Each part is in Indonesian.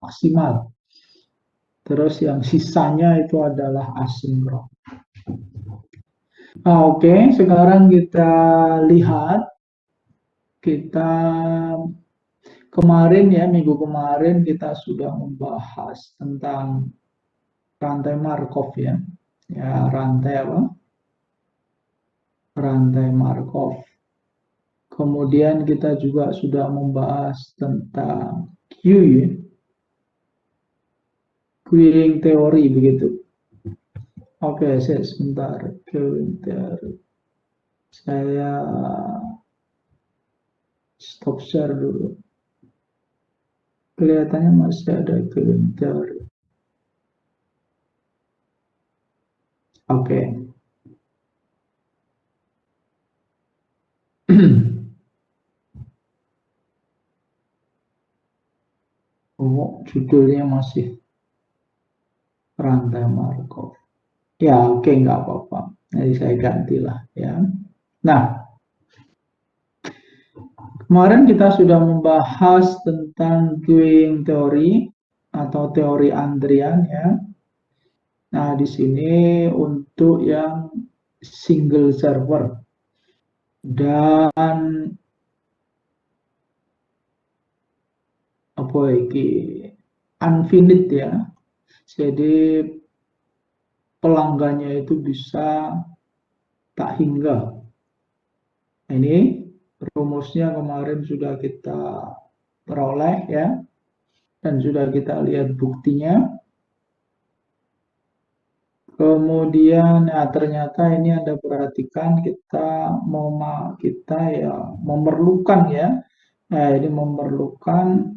maksimal. Terus yang sisanya itu adalah asinkron. Oke, sekarang kita lihat, kita kemarin ya, minggu kemarin kita sudah membahas tentang rantai Markov ya. Ya, rantai apa? Rantai Markov. Kemudian kita juga sudah membahas tentang Q ya. Queuing teori begitu. Oke, saya sebentar. Queuing teori. Saya stop share dulu. Kelihatannya masih ada queuing teori. Oke. Oh, judulnya masih rantai Markov. Ya, oke, nggak apa-apa. Jadi saya gantilah ya. Nah, kemarin kita sudah membahas tentang queuing teori atau teori antrian ya. Nah, di sini untuk yang single server dan apa iki infinite ya. Jadi pelanggannya itu bisa tak hingga. Nah, ini rumusnya kemarin sudah kita peroleh ya, dan sudah kita lihat buktinya. Kemudian ya, ternyata ini Anda perhatikan kita ya memerlukan ya. Nah, ini memerlukan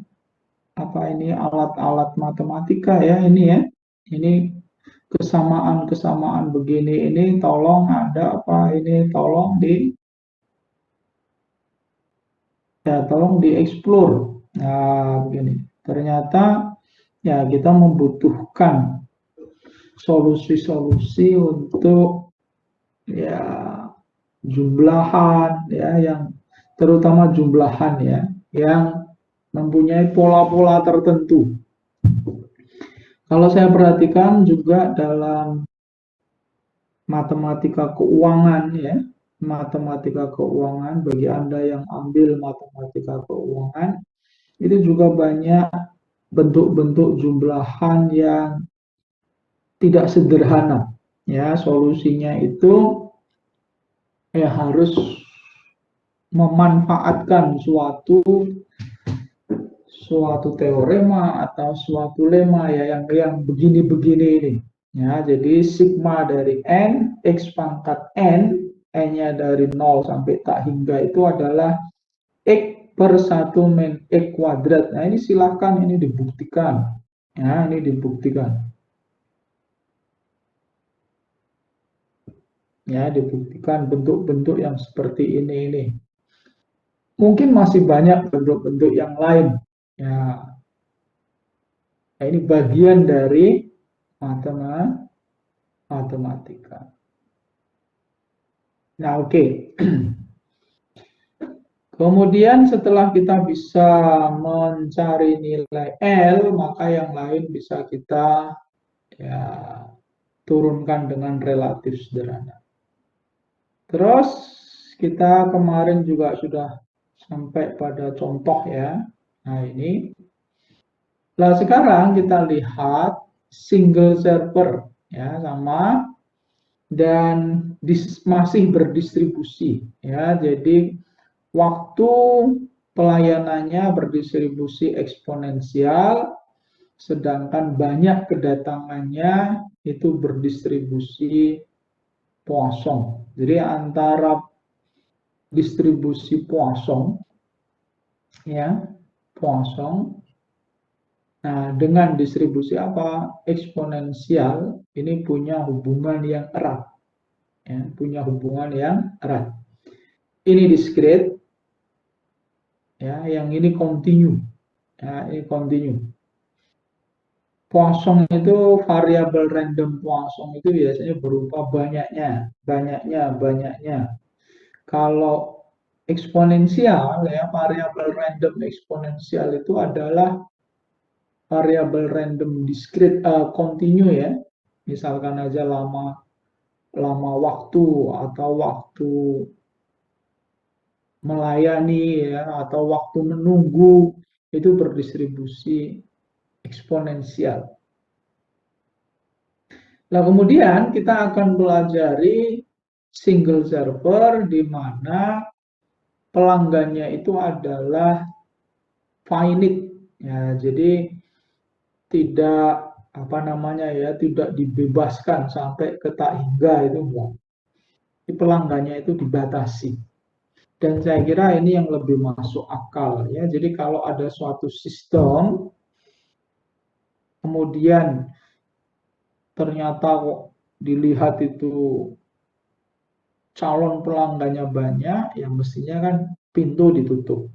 apa ini alat-alat matematika ya ini ya. Ini kesamaan-kesamaan begini ini tolong ada apa ini tolong dieksplor. Nah, begini. Ternyata ya kita membutuhkan solusi-solusi untuk ya jumlahan ya yang terutama jumlahan ya yang mempunyai pola-pola tertentu. Kalau saya perhatikan juga dalam matematika keuangan ya, matematika keuangan bagi Anda yang ambil matematika keuangan itu juga banyak bentuk-bentuk jumlahan yang tidak sederhana ya, solusinya itu ya harus memanfaatkan suatu teorema atau suatu lema ya yang begini-begini ini ya. Jadi sigma dari n x pangkat n-nya dari 0 sampai tak hingga itu adalah x per 1 min x kuadrat. Nah, ini silakan ini dibuktikan ya, ini dibuktikan ya, dibuktikan bentuk-bentuk yang seperti ini. Mungkin masih banyak bentuk-bentuk yang lain ya. Nah, ini bagian dari matematika. Nah, oke. Kemudian setelah kita bisa mencari nilai L, maka yang lain bisa kita ya turunkan dengan relatif sederhana. Terus kita kemarin juga sudah sampai pada contoh ya. Nah, ini. Nah, sekarang kita lihat single server ya sama dan masih berdistribusi ya. Jadi waktu pelayanannya berdistribusi eksponensial, sedangkan banyak kedatangannya itu berdistribusi Poisson. Jadi antara distribusi Poisson ya, Poisson. Nah, dengan distribusi apa? Eksponensial ini punya hubungan yang erat. Ya, punya hubungan yang erat. Ini discrete, ya, yang ini continue. Ya, ini continue. Poisson itu variabel random Poisson itu biasanya berupa banyaknya. Kalau eksponensial ya, variabel random eksponensial itu adalah variabel random discrete continue ya, misalkan aja lama waktu atau waktu melayani ya atau waktu menunggu itu berdistribusi eksponensial. Nah, kemudian kita akan pelajari single server di mana pelanggannya itu adalah finite ya. Jadi tidak apa namanya ya, tidak dibebaskan sampai ke tak hingga itu enggak. Jadi pelanggannya itu dibatasi. Dan saya kira ini yang lebih masuk akal ya. Jadi kalau ada suatu sistem kemudian ternyata kok dilihat itu calon pelanggannya banyak, yang mestinya kan pintu ditutup.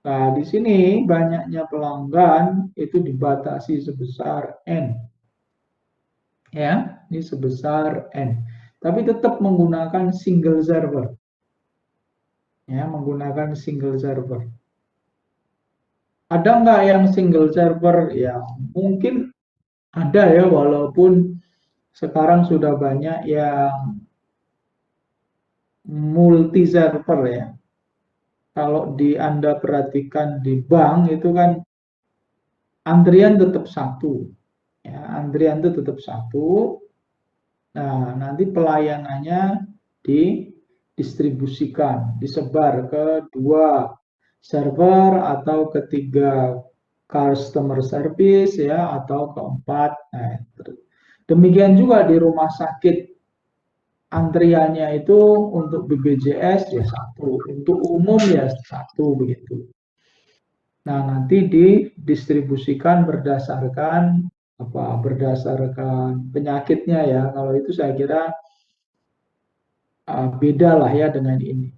Nah, di sini banyaknya pelanggan itu dibatasi sebesar N. Ya, ini sebesar N. Tapi tetap menggunakan single server. Ya, menggunakan single server. Ada nggak yang single server? Ya, mungkin ada ya, walaupun sekarang sudah banyak yang multi server ya. Kalau Anda perhatikan di bank itu kan antrian tetap satu. Ya, antrian itu tetap satu. Nah, nanti pelayanannya didistribusikan, disebar ke dua server atau ketiga customer service ya atau keempat. Nah, demikian juga di rumah sakit antriannya itu untuk BPJS ya satu, untuk umum ya satu begitu. Nah, nanti didistribusikan berdasarkan apa? Berdasarkan penyakitnya ya. Kalau itu saya kira beda lah ya dengan ini.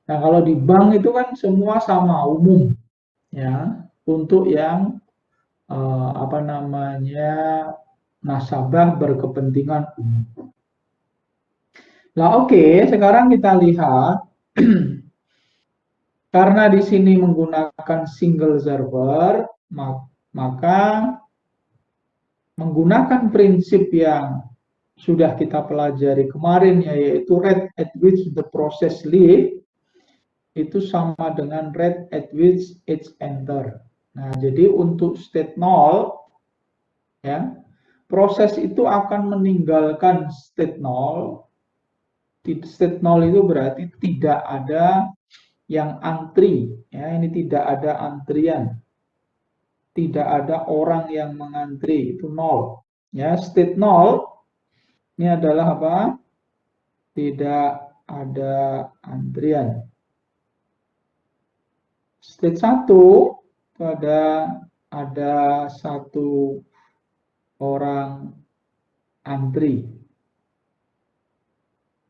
Nah, kalau di bank itu kan semua sama umum ya. Untuk yang apa namanya nasabah berkepentingan umum. Nah, oke, sekarang kita lihat karena di sini menggunakan single server, maka menggunakan prinsip yang sudah kita pelajari kemarin yaitu rate at which the process live itu sama dengan rate at which it's enter. Nah, jadi untuk state 0 ya, proses itu akan meninggalkan state 0. State 0 itu berarti tidak ada yang antri ya, ini tidak ada antrian. Tidak ada orang yang mengantri, itu 0. Ya, state 0 ini adalah apa? Tidak ada antrian. Stage 1 itu ada satu orang antri.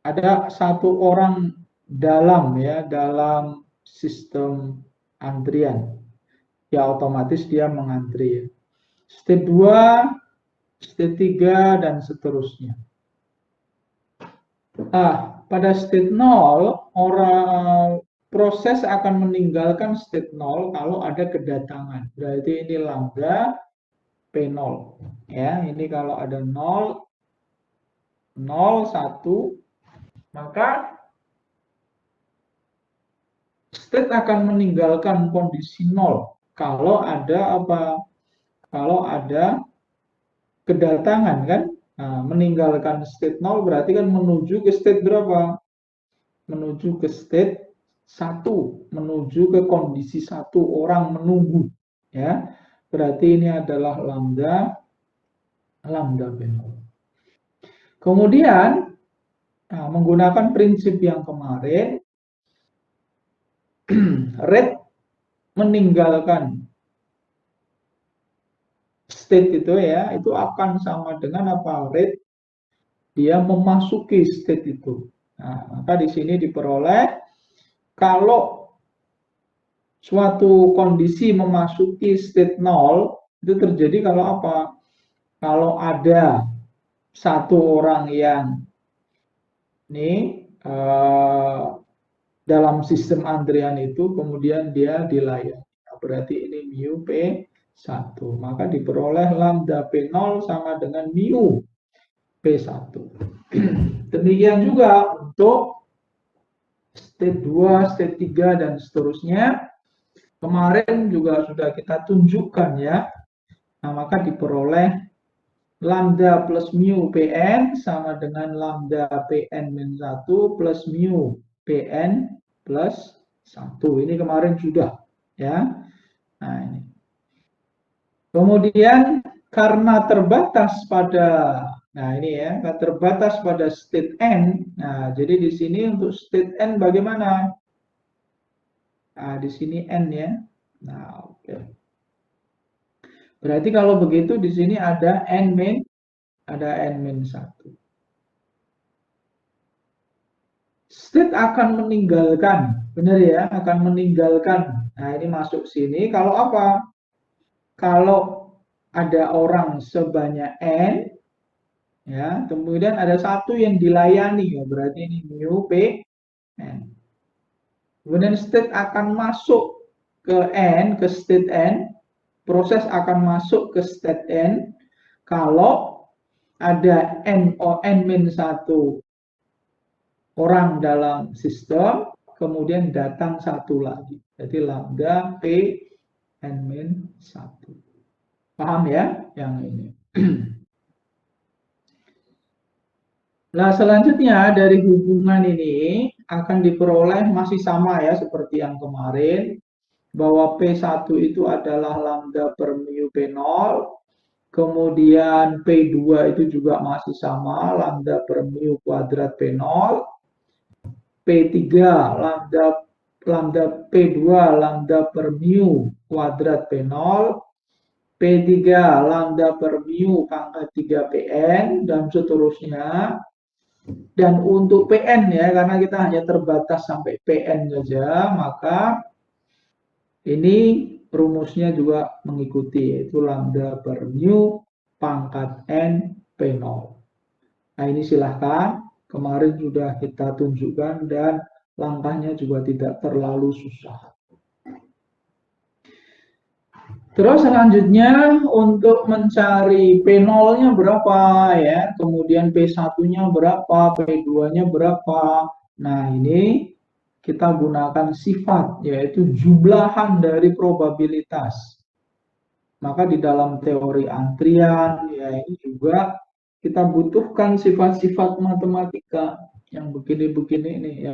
Ada satu orang dalam ya, dalam sistem antrian. Ya otomatis dia mengantri. Stage 2, stage 3 dan seterusnya. Pada state 0 orang proses akan meninggalkan state 0 kalau ada kedatangan. Berarti ini lambda P0. Ya, ini kalau ada 0, 0, 1, maka state akan meninggalkan kondisi 0 kalau ada apa? Kalau ada kedatangan kan? Nah, meninggalkan state 0 berarti kan menuju ke state berapa? Menuju ke state 1, menuju ke kondisi 1, orang menunggu ya. Berarti ini adalah lambda P0. Kemudian menggunakan prinsip yang kemarin rate meninggalkan state itu ya, itu akan sama dengan apa? Rate dia memasuki state itu. Nah, maka di sini diperoleh kalau suatu kondisi memasuki state 0 itu terjadi kalau apa? Kalau ada satu orang yang ini dalam sistem antrian itu kemudian dia dilayani. Nah, berarti ini mu P 1. Maka diperoleh lambda P0 sama dengan mu P1. Demikian juga untuk state 2, state 3, dan seterusnya. Kemarin juga sudah kita tunjukkan ya. Nah, maka diperoleh lambda plus mu Pn sama dengan lambda Pn-1 plus mu Pn plus 1. Ini kemarin sudah ya. Nah, ini. Kemudian karena terbatas pada, nah ini ya, terbatas pada state n. Nah, jadi di sini untuk state n bagaimana? Nah, di sini n ya. Nah, oke. Berarti kalau begitu di sini ada n-1. State akan meninggalkan, benar ya, akan meninggalkan. Nah, ini masuk sini kalau apa? Kalau ada orang sebanyak n, ya, kemudian ada satu yang dilayani, ya, berarti ini mu p n. Kemudian state akan masuk ke n, ke state n, proses akan masuk ke state n kalau ada n-1 orang dalam sistem, kemudian datang satu lagi. Jadi lambda p n-1. Paham ya yang ini? Nah, selanjutnya dari hubungan ini akan diperoleh masih sama ya seperti yang kemarin, bahwa P1 itu adalah lambda per mu P0, kemudian P2 itu juga masih sama, lambda per mu kuadrat P0, P3 lambda P2 lambda per mu kuadrat P0, P3 lambda per mu pangkat 3 Pn, dan seterusnya. Dan untuk Pn ya, karena kita hanya terbatas sampai Pn saja, maka ini rumusnya juga mengikuti, yaitu lambda per mu pangkat n P0. Nah, ini silahkan, kemarin sudah kita tunjukkan dan langkahnya juga tidak terlalu susah. Terus selanjutnya untuk mencari P0-nya berapa ya, kemudian P1-nya berapa, P2-nya berapa. Nah, ini kita gunakan sifat, yaitu jumlahan dari probabilitas. Maka di dalam teori antrian, ya ini juga kita butuhkan sifat-sifat matematika yang begini-begini ini ya.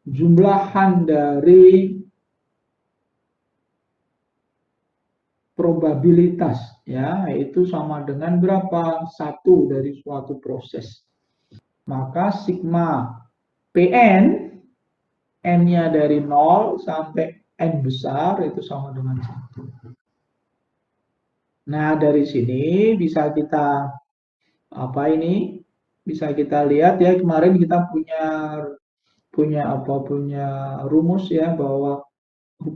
Jumlahan dari probabilitas ya, yaitu sama dengan berapa? 1 dari suatu proses. Maka sigma Pn, n-nya dari 0 sampai n besar itu sama dengan 1. Nah, dari sini bisa kita bisa kita lihat ya, kemarin kita punya rumus ya, bahwa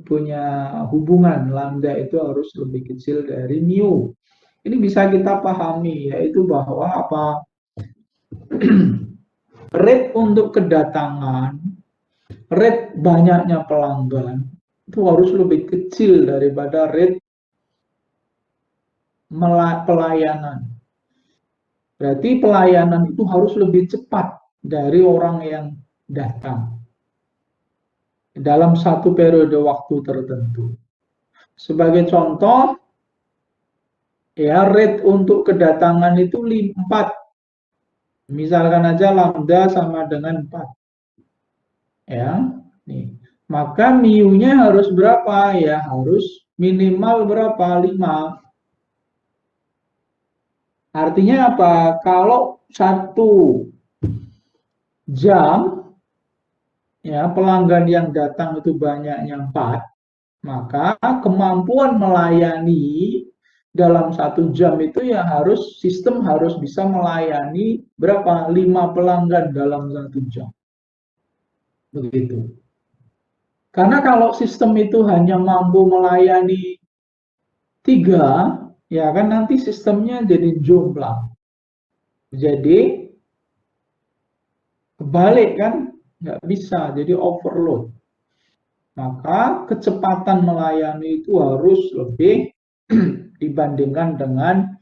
punya hubungan lambda itu harus lebih kecil dari mu. Ini bisa kita pahami, yaitu bahwa rate untuk kedatangan, rate banyaknya pelanggan itu harus lebih kecil daripada rate pelayanan. Berarti pelayanan itu harus lebih cepat dari orang yang datang dalam satu periode waktu tertentu. Sebagai contoh, ya, rate untuk kedatangan itu 4. Misalkan aja lambda sama dengan 4. Ya, nih. Maka mu-nya harus berapa? Ya, harus minimal berapa? 5. Artinya apa? Kalau 1 jam ya, pelanggan yang datang itu banyaknya 4, maka kemampuan melayani dalam 1 jam itu ya sistem harus bisa melayani berapa? 5 pelanggan dalam 1 jam. Begitu. Karena kalau sistem itu hanya mampu melayani 3, ya kan nanti sistemnya jadi jomplang. Jadi kebalik kan? Nggak bisa, jadi overload. Maka kecepatan melayani itu harus lebih dibandingkan dengan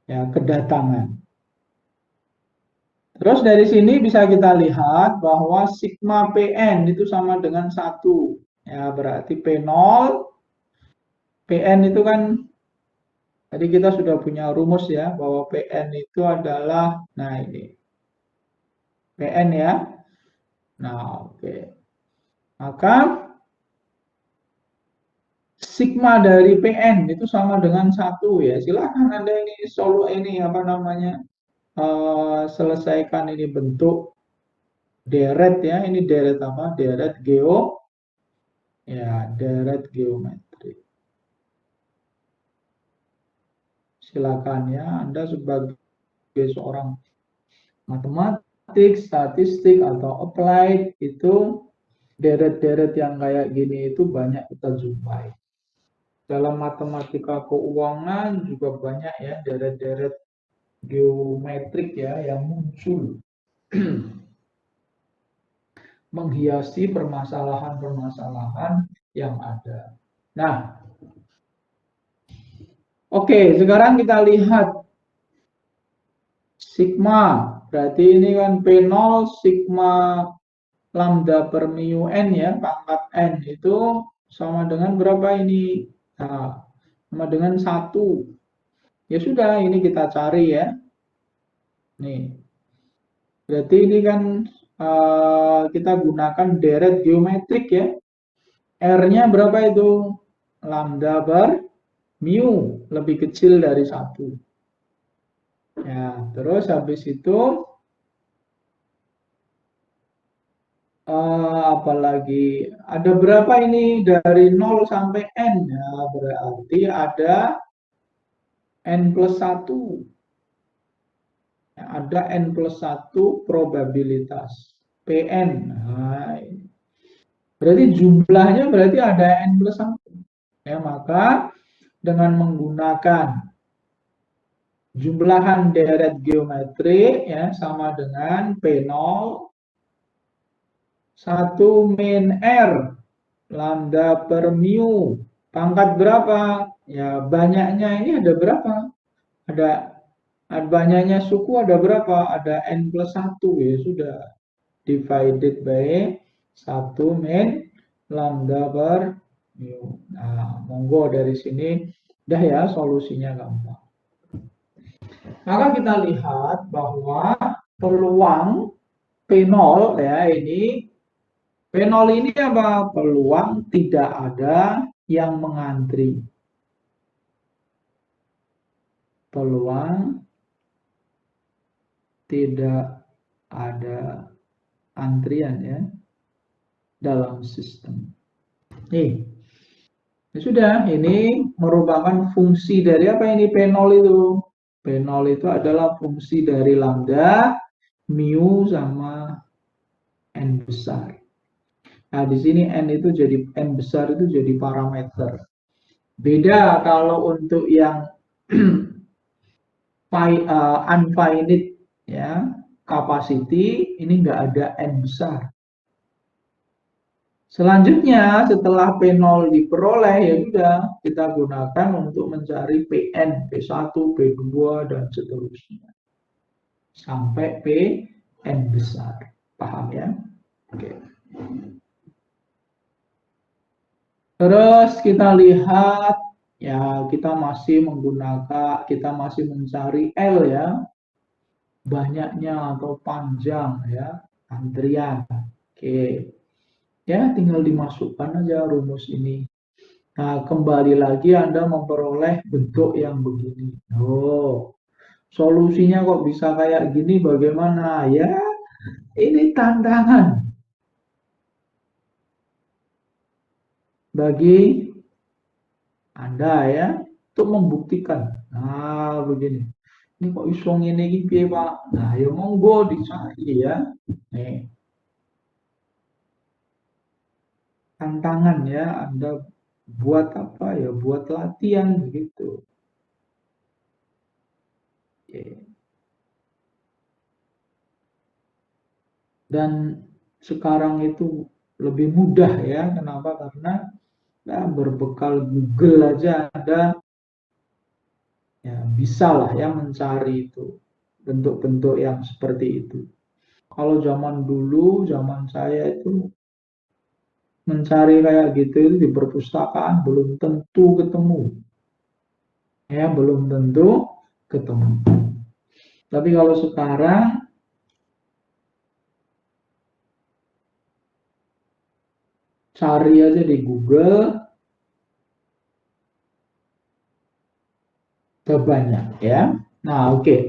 ya kedatangan. Terus dari sini bisa kita lihat bahwa sigma Pn itu sama dengan 1. Ya, berarti P0, Pn itu kan, tadi kita sudah punya rumus ya, bahwa Pn itu adalah, nah ini, Pn ya. Nah, oke. Maka, sigma dari Pn itu sama dengan 1 ya. Silakan Anda ini apa namanya, selesaikan ini bentuk deret ya, ini deret apa? Deret deret geometri. Silakan ya, Anda sebagai seorang matematik, statistik atau applied itu deret-deret yang kayak gini itu banyak kita jumpai. Dalam matematika keuangan juga banyak ya deret-deret geometrik ya yang muncul menghiasi permasalahan-permasalahan yang ada. Nah, oke, sekarang kita lihat sigma. Berarti ini kan P0 sigma lambda per mu n ya, pangkat n itu sama dengan berapa ini? Nah, sama dengan 1. Ya sudah, ini kita cari ya. Nih, berarti ini kan kita gunakan deret geometrik ya. R-nya berapa itu? Lambda per mu, lebih kecil dari 1. Ya, terus habis itu apalagi ada berapa ini dari 0 sampai n ya, berarti ada n plus 1 ya, ada n plus 1 probabilitas Pn. Nah, berarti jumlahnya berarti ada n plus 1 ya, maka dengan menggunakan jumlahan deret geometri ya sama dengan P0 1 min R lambda per mu pangkat berapa? Ya banyaknya ini ada berapa? Ada banyaknya suku ada berapa? Ada n plus 1 ya sudah. Divided by 1 min lambda per mu. Nah, monggo dari sini dah ya solusinya gampang. Maka kita lihat bahwa peluang P0 ya ini P0 ini apa? Peluang tidak ada yang mengantri. Peluang tidak ada antrian ya dalam sistem. Nih, ya sudah, ini merupakan fungsi dari apa ini P0 itu? P0 itu adalah fungsi dari lambda, mu sama n besar. Nah, di sini n itu jadi n besar itu jadi parameter. Beda kalau untuk yang unfinite ya, capacity ini enggak ada n besar. Selanjutnya setelah P0 diperoleh ya sudah kita gunakan untuk mencari Pn, P1, P2 dan seterusnya. Sampai Pn besar. Paham ya? Oke. Terus kita lihat ya kita masih mencari L ya. Banyaknya atau panjang ya antrian. Oke. Ya tinggal dimasukkan aja rumus ini. Nah, kembali lagi Anda memperoleh bentuk yang begini. Oh, solusinya kok bisa kayak gini bagaimana? Ya, ini tantangan bagi Anda ya untuk membuktikan. Nah, begini. Ini kok iso ngene iki piye, Pak? Nah, ya monggo dicari ya. Nih. Tantangan ya, Anda buat apa ya? Buat latihan begitu. Dan sekarang itu lebih mudah ya. Kenapa? Karena berbekal Google aja Anda Ya, bisa lah ya mencari itu bentuk-bentuk yang seperti itu. Kalau zaman dulu, zaman saya itu mencari kayak gitu itu di perpustakaan belum tentu ketemu, ya belum tentu ketemu. Tapi kalau sekarang cari aja di Google, banyak ya. Nah, oke. Okay.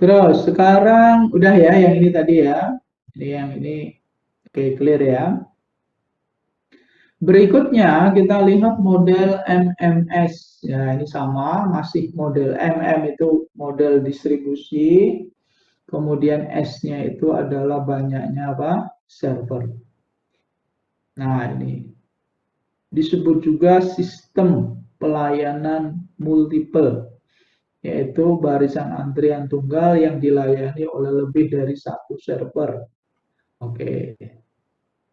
Terus sekarang udah ya yang ini tadi ya. Ini yang ini oke okay, clear ya. Berikutnya kita lihat model MMS. Ya, ini sama, masih model MM itu model distribusi, kemudian S-nya itu adalah banyaknya apa? Server. Nah, ini disebut juga sistem pelayanan multiple, yaitu barisan antrian tunggal yang dilayani oleh lebih dari satu server. Oke,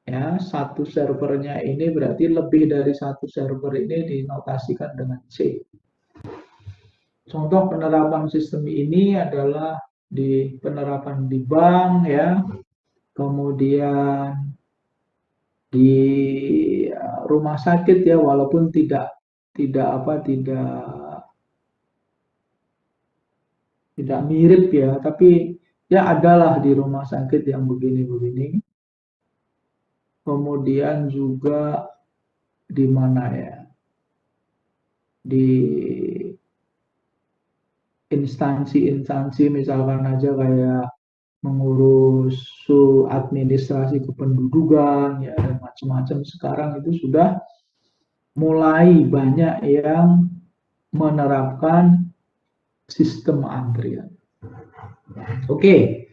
ya, satu servernya ini berarti lebih dari satu server ini dinotasikan dengan C. Contoh penerapan sistem ini adalah di penerapan di bank ya, kemudian di rumah sakit ya, walaupun tidak tidak apa tidak mirip ya, tapi ya adalah di rumah sakit yang begini-begini. Kemudian juga di mana ya? Di instansi-instansi misalkan aja kayak mengurus administrasi kependudukan ya dan macam-macam, sekarang itu sudah mulai banyak yang menerapkan sistem antrian. Oke,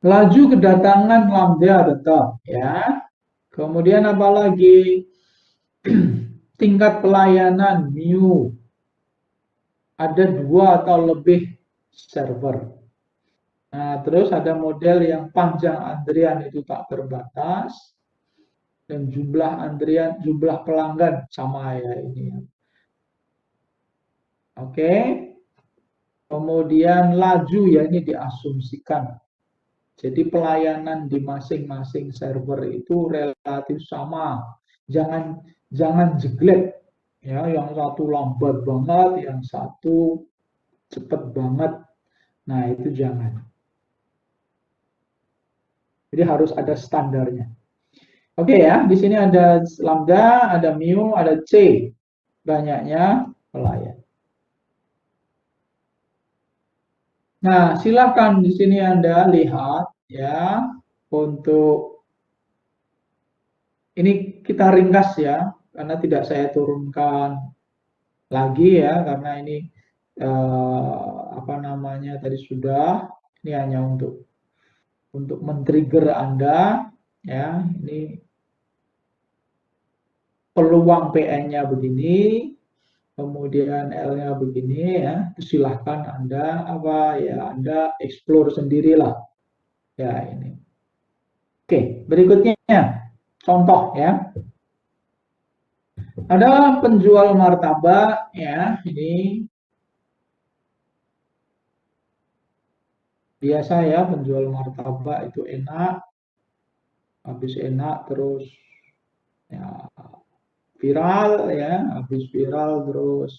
laju kedatangan lambda tetap ya. Kemudian apalagi tingkat pelayanan new, ada dua atau lebih server. Nah, terus ada model yang panjang antrian itu tak terbatas, dan jumlah antrian, jumlah pelanggan sama ya ini ya. Oke, kemudian laju ya ini diasumsikan. Jadi pelayanan di masing-masing server itu relatif sama. Jangan jangan jeglek ya, yang satu lambat banget, yang satu cepet banget. Nah, itu jangan. Jadi harus ada standarnya. Oke ya, di sini ada lambda, ada mu, ada c, banyaknya pelayan. Nah, silakan di sini Anda lihat ya, untuk ini kita ringkas ya, karena tidak saya turunkan lagi ya, karena ini apa namanya tadi sudah, ini hanya untuk men-trigger Anda ya. Ini peluang PN-nya begini, kemudian L-nya begini ya. Silahkan Anda apa ya, Anda explore sendirilah ya ini. Oke, berikutnya contoh ya. Ada penjual martabak ya, ini biasa ya, penjual martabak itu enak, habis enak terus ya viral ya, habis viral terus,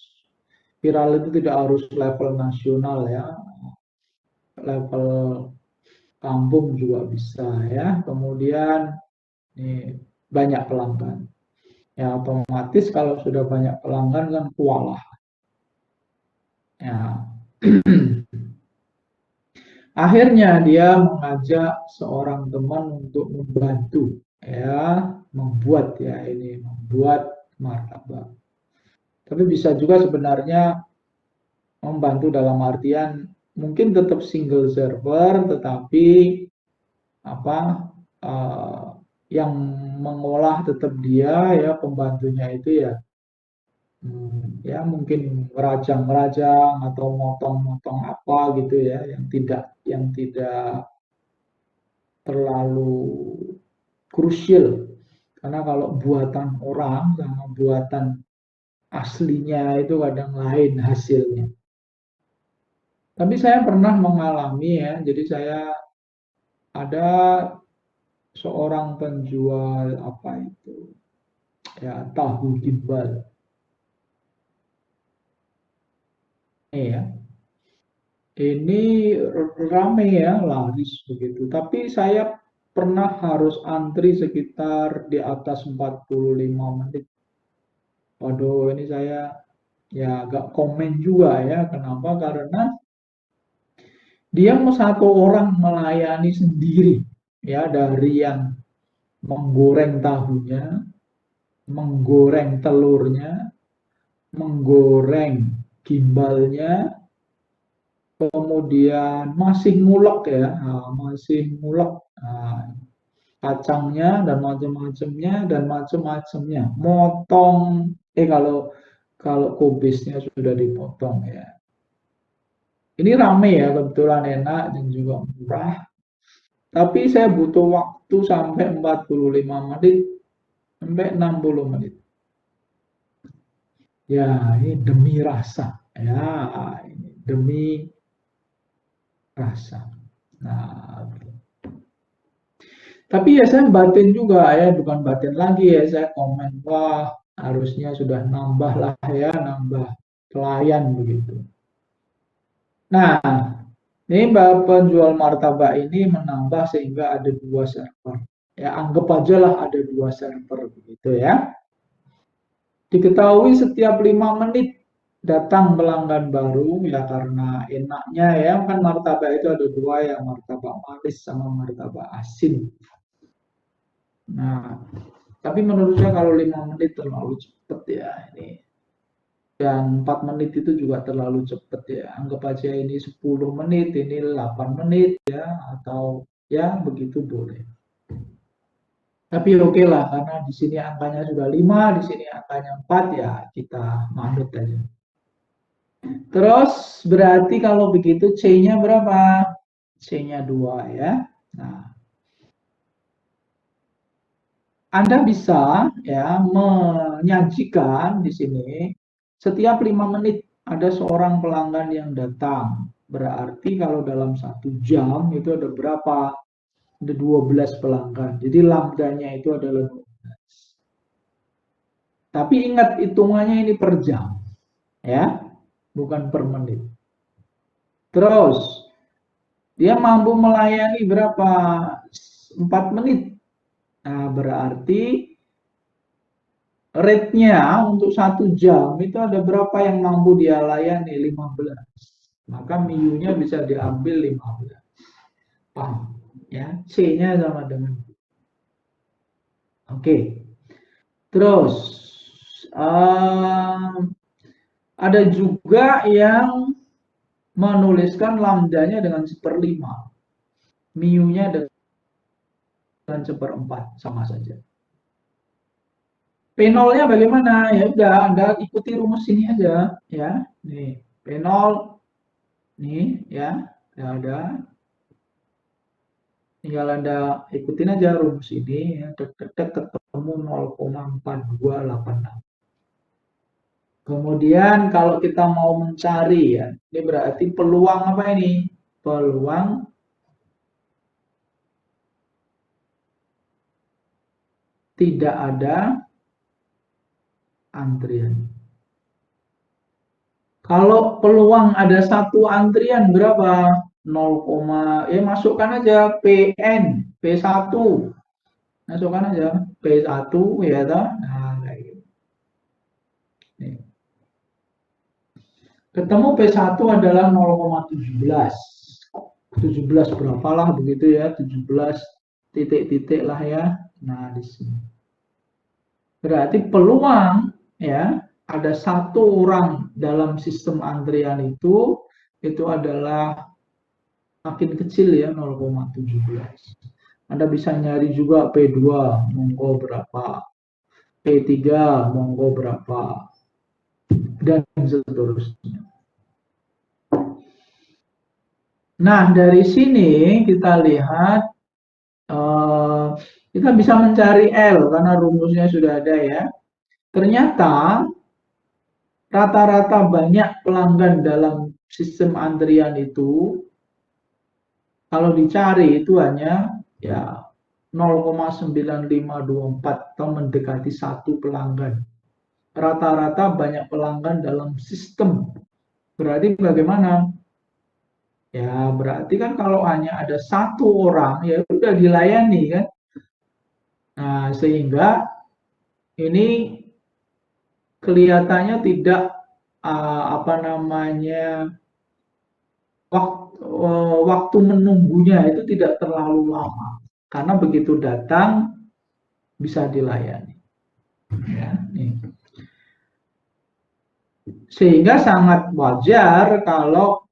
viral itu tidak harus level nasional ya, level kampung juga bisa ya. Kemudian ini banyak pelanggan. Ya otomatis kalau sudah banyak pelanggan kan kualah. Ya. Akhirnya dia mengajak seorang teman untuk membantu ya, membuat ya ini, membuat martabak. Tapi bisa juga sebenarnya membantu dalam artian mungkin tetap single server, tetapi apa uh, yang mengolah tetap dia ya, pembantunya itu ya, ya mungkin merajang-merajang atau motong-motong apa gitu ya, yang tidak terlalu krusial. Karena kalau buatan orang sama buatan aslinya itu kadang lain hasilnya. Tapi saya pernah mengalami ya, jadi saya ada seorang penjual apa itu ya tahu gimbal. Ya, ini rame ya, laris begitu. Tapi saya pernah harus antri sekitar di atas 45 menit. Waduh, ini saya ya agak komen juga ya. Kenapa? Karena dia mau satu orang melayani sendiri ya, dari yang menggoreng tahunya, menggoreng telurnya, menggoreng gimbalnya, kemudian masih ngulek ya, masih ngulek kacangnya dan macam-macamnya dan macam-macamnya. Motong, kalau kalau kubisnya sudah dipotong ya. Ini rame ya, kebetulan enak dan juga murah. Tapi saya butuh waktu sampai 45 menit sampai 60 menit. Ya, ini demi rasa. Ya, ini demi rasa. Nah, tapi ya saya batin juga ya, bukan batin lagi ya, saya komen, wah harusnya sudah nambah lah ya, nambah klien begitu. Nah, ini Mbak penjual martabak ini menambah sehingga ada 2 server. Ya, anggap aja lah ada 2 server begitu ya. Diketahui setiap 5 menit datang pelanggan baru ya, karena enaknya ya, kan martabak itu ada 2 ya, martabak manis sama martabak asin. Nah, tapi menurut saya kalau 5 menit terlalu cepet ya ini. Dan 4 menit itu juga terlalu cepet ya. Anggap aja ini 10 menit, ini 8 menit ya, atau ya begitu boleh. Tapi oke lah, karena di sini angkanya sudah 5, di sini angkanya 4 ya, kita manut aja. Terus berarti kalau begitu C-nya berapa? C-nya 2 ya. Nah, Anda bisa ya menyajikan di sini setiap 5 menit ada seorang pelanggan yang datang. Berarti kalau dalam 1 jam itu ada berapa? Ada 12 pelanggan. Jadi lambdanya itu adalah 12. Tapi ingat hitungannya ini per jam ya, bukan per menit. Terus dia mampu melayani berapa? 4 menit. Nah, berarti rate-nya untuk 1 jam itu ada berapa yang mampu dia layani? 15. Maka MIU-nya bisa diambil 15. Paham? Ya, C-nya sama dengan. Oke. Terus ada juga yang menuliskan lambdanya dengan 1/5. MIU-nya dengan 1/4 sama saja. P0-nya bagaimana? Ya udah, Anda ikuti rumus ini aja ya. Nih, P0 nih ya. Ya udah. Tinggal Anda ikutin aja rumus ini ya. Tek ketemu 0,4286. Kemudian kalau kita mau mencari ya, ini berarti peluang apa ini? Peluang tidak ada antrian. Kalau peluang ada 1 antrian berapa? 0, masukkan aja PN, P1. Masukkan aja P1 ya toh. Nah, kayak gitu. Nih. Ketemu P1 adalah 0,17. 17 berapalah begitu ya, 17 titik-titik lah ya. Nah, di sini. Berarti peluang ya, ada 1 orang dalam sistem antrian itu adalah makin kecil ya, 0,17. Anda bisa nyari juga P2 monggo berapa, P3 monggo berapa, dan seterusnya. Nah, dari sini kita lihat kita bisa mencari L karena rumusnya sudah ada ya. Ternyata rata-rata banyak pelanggan dalam sistem antrian itu kalau dicari itu hanya ya 0,9524 atau mendekati satu pelanggan. Rata-rata banyak pelanggan dalam sistem. Berarti bagaimana? Ya berarti kan kalau hanya ada satu orang ya udah dilayani kan. Nah sehingga ini kelihatannya tidak apa namanya waktu menunggunya itu tidak terlalu lama karena begitu datang bisa dilayani. Ya, nih. Sehingga sangat wajar kalau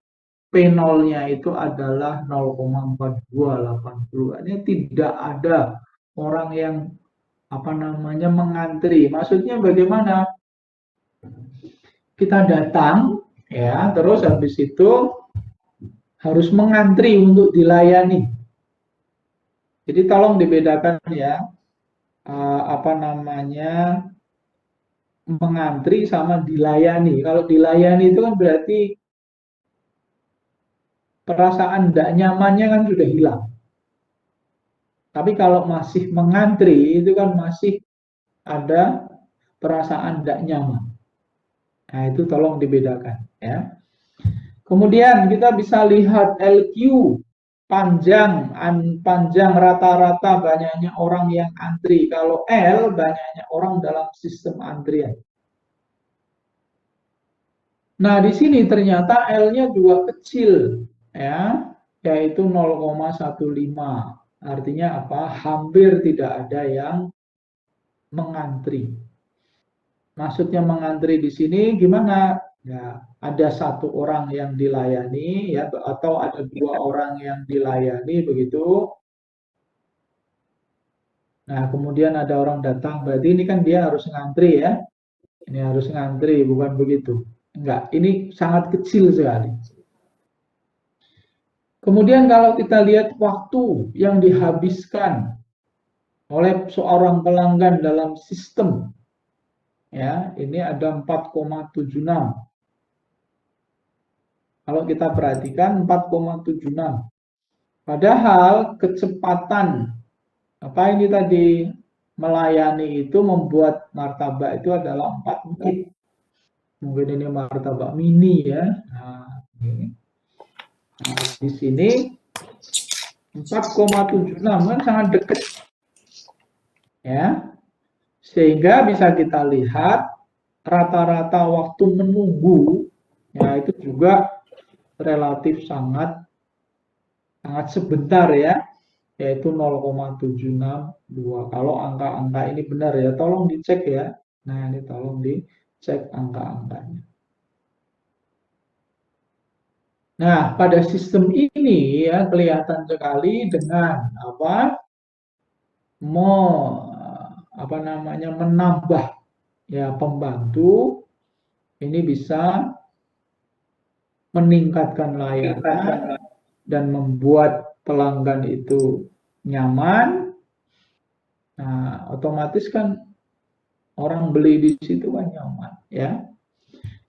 P0-nya itu adalah 0,4280. Artinya tidak ada orang yang apa namanya mengantri. Maksudnya bagaimana? Kita datang ya, terus habis itu harus mengantri untuk dilayani. Jadi tolong dibedakan ya, apa namanya mengantri sama dilayani. Kalau dilayani itu kan berarti perasaan tidak nyamannya kan sudah hilang. Tapi kalau masih mengantri itu kan masih ada perasaan tidak nyaman. Nah itu tolong dibedakan ya. Kemudian kita bisa lihat LQ panjang panjang rata-rata banyaknya orang yang antri. Kalau L banyaknya orang dalam sistem antrian. Nah, di sini ternyata L-nya juga kecil ya, yaitu 0,15. Artinya apa? Hampir tidak ada yang mengantri. Maksudnya mengantri di sini gimana? Ya, ada satu orang yang dilayani ya atau ada dua orang yang dilayani begitu. Nah, kemudian ada orang datang, berarti ini kan dia harus ngantri ya. Ini harus ngantri, bukan begitu. Enggak, ini sangat kecil sekali. Kemudian kalau kita lihat waktu yang dihabiskan oleh seorang pelanggan dalam sistem, ya ini ada 4,76. Kalau kita perhatikan 4,76. Padahal kecepatan apa ini tadi melayani itu membuat martabak itu adalah 4 menit. Mungkin ini martabak mini ya. Nah, ini. Nah, di sini 4,76 kan sangat dekat ya. Sehingga bisa kita lihat rata-rata waktu menunggu ya itu juga relatif sangat sangat sebentar ya, yaitu 0,762. Kalau angka-angka ini benar ya, tolong dicek ya. Nah, ini tolong dicek angka-angkanya. Nah, pada sistem ini ya kelihatan sekali dengan apa? Apa namanya menambah ya pembantu ini bisa meningkatkan layanan dan membuat pelanggan itu nyaman. Nah, otomatis kan orang beli di situ kan nyaman ya.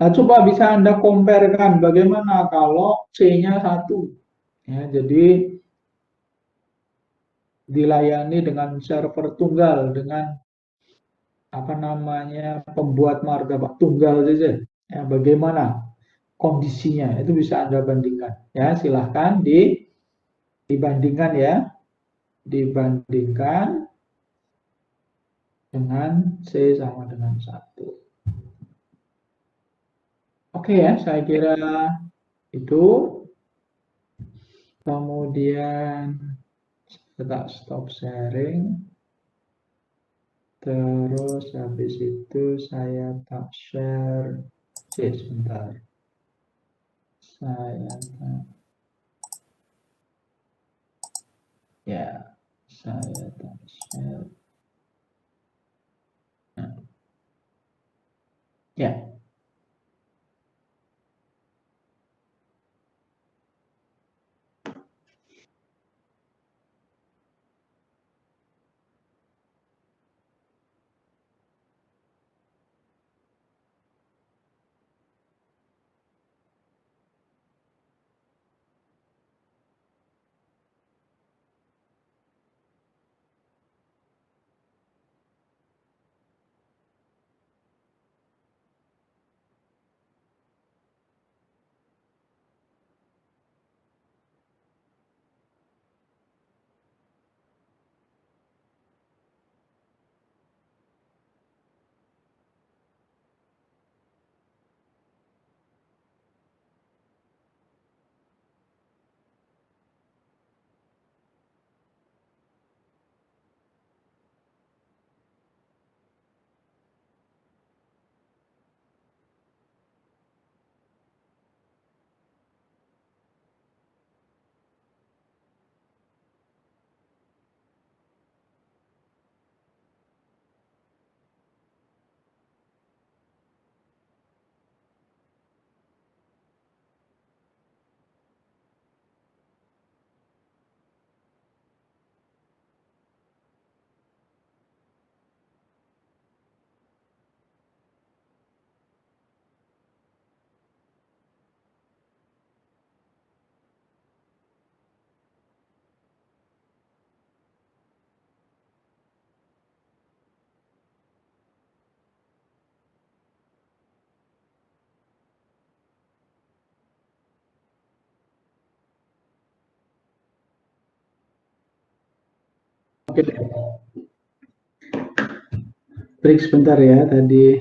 Nah, coba bisa Anda comparekan bagaimana kalau C-nya 1. Ya, jadi dilayani dengan server tunggal dengan apa namanya pembuat martabak tunggal saja. Ya, bagaimana kondisinya itu bisa Anda bandingkan. Ya, silahkan dibandingkan ya, dibandingkan dengan C sama dengan 1. Oke ya, saya kira itu. Kemudian kita stop sharing. Terus habis itu saya tak share. Sebentar. Saya tak, ya, saya tak share. Nah, ya. Oke, break sebentar ya tadi.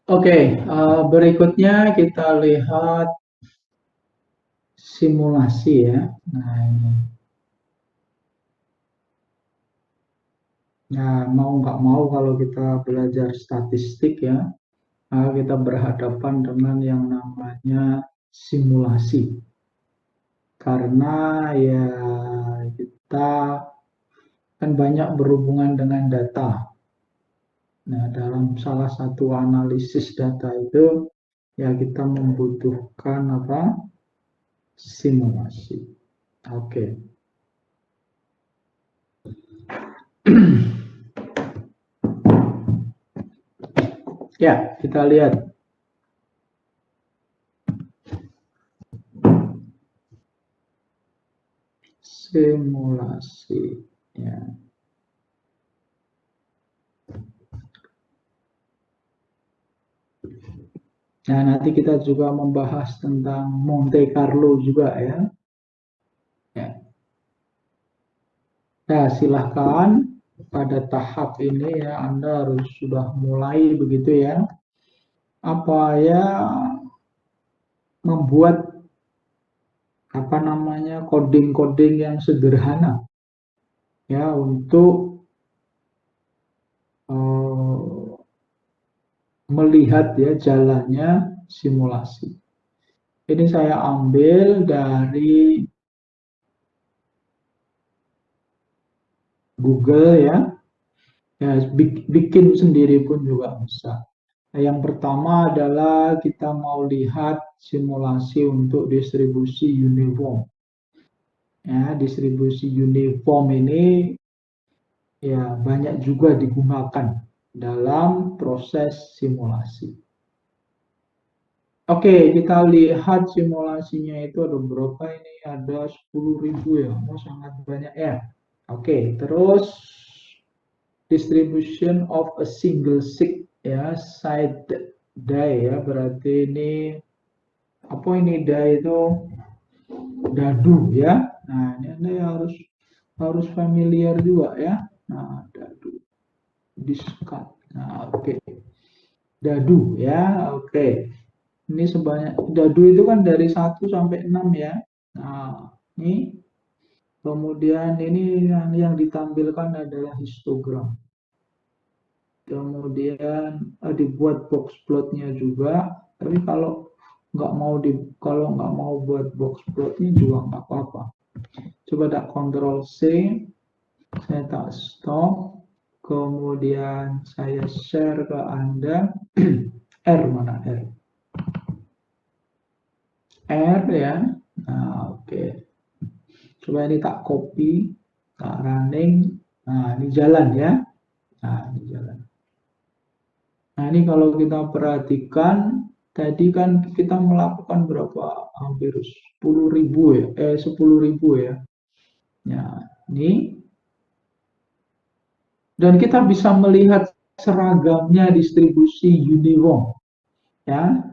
Oke, berikutnya kita lihat simulasi ya. Nah ini, nah mau nggak mau kalau kita belajar statistik ya, kita berhadapan dengan yang namanya simulasi. Karena ya kita kan banyak berhubungan dengan data. Nah, dalam salah satu analisis data itu ya kita membutuhkan apa? Simulasi. Oke. Ya, kita lihat. Simulasi. Ya. Nah, nanti kita juga membahas tentang Monte Carlo juga ya. Ya. Nah, silahkan pada tahap ini ya Anda harus sudah mulai begitu ya. Apa ya membuat apa namanya coding-coding yang sederhana ya untuk melihat ya jalannya simulasi. Ini saya ambil dari Google ya. Ya, bikin sendiri pun juga bisa. Nah, yang pertama adalah kita mau lihat simulasi untuk distribusi uniform. Ya, distribusi uniform ini ya banyak juga digunakan dalam proses simulasi. Oke, kita lihat simulasinya itu ada berapa ini? Ada 10.000 ya, oh, sangat banyak ya. Oke, terus distribution of a single sig ya, side die ya, berarti ini apa ini die itu dadu ya. Nah, ini Anda harus familiar juga ya. Nah, dadu, diskat. Nah, oke. Dadu ya, oke. Ini sebanyak dadu itu kan dari 1 sampai 6 ya. Nah, ini kemudian ini yang ditampilkan adalah histogram. Kemudian dibuat box plotnya juga. Tapi kalau nggak mau buat box plotnya juga nggak apa-apa. Coba tak Ctrl C, saya tak stop. Kemudian saya share ke Anda. R mana R? R ya. Nah, oke. Coba ini tak copy, tak running. Nah, ini jalan ya. Nah, ini jalan. Nah, ini kalau kita perhatikan, tadi kan kita melakukan berapa? Hampir 10.000 ya. 10.000 ya. Ya, ini. Dan kita bisa melihat seragamnya distribusi uniform. Ya,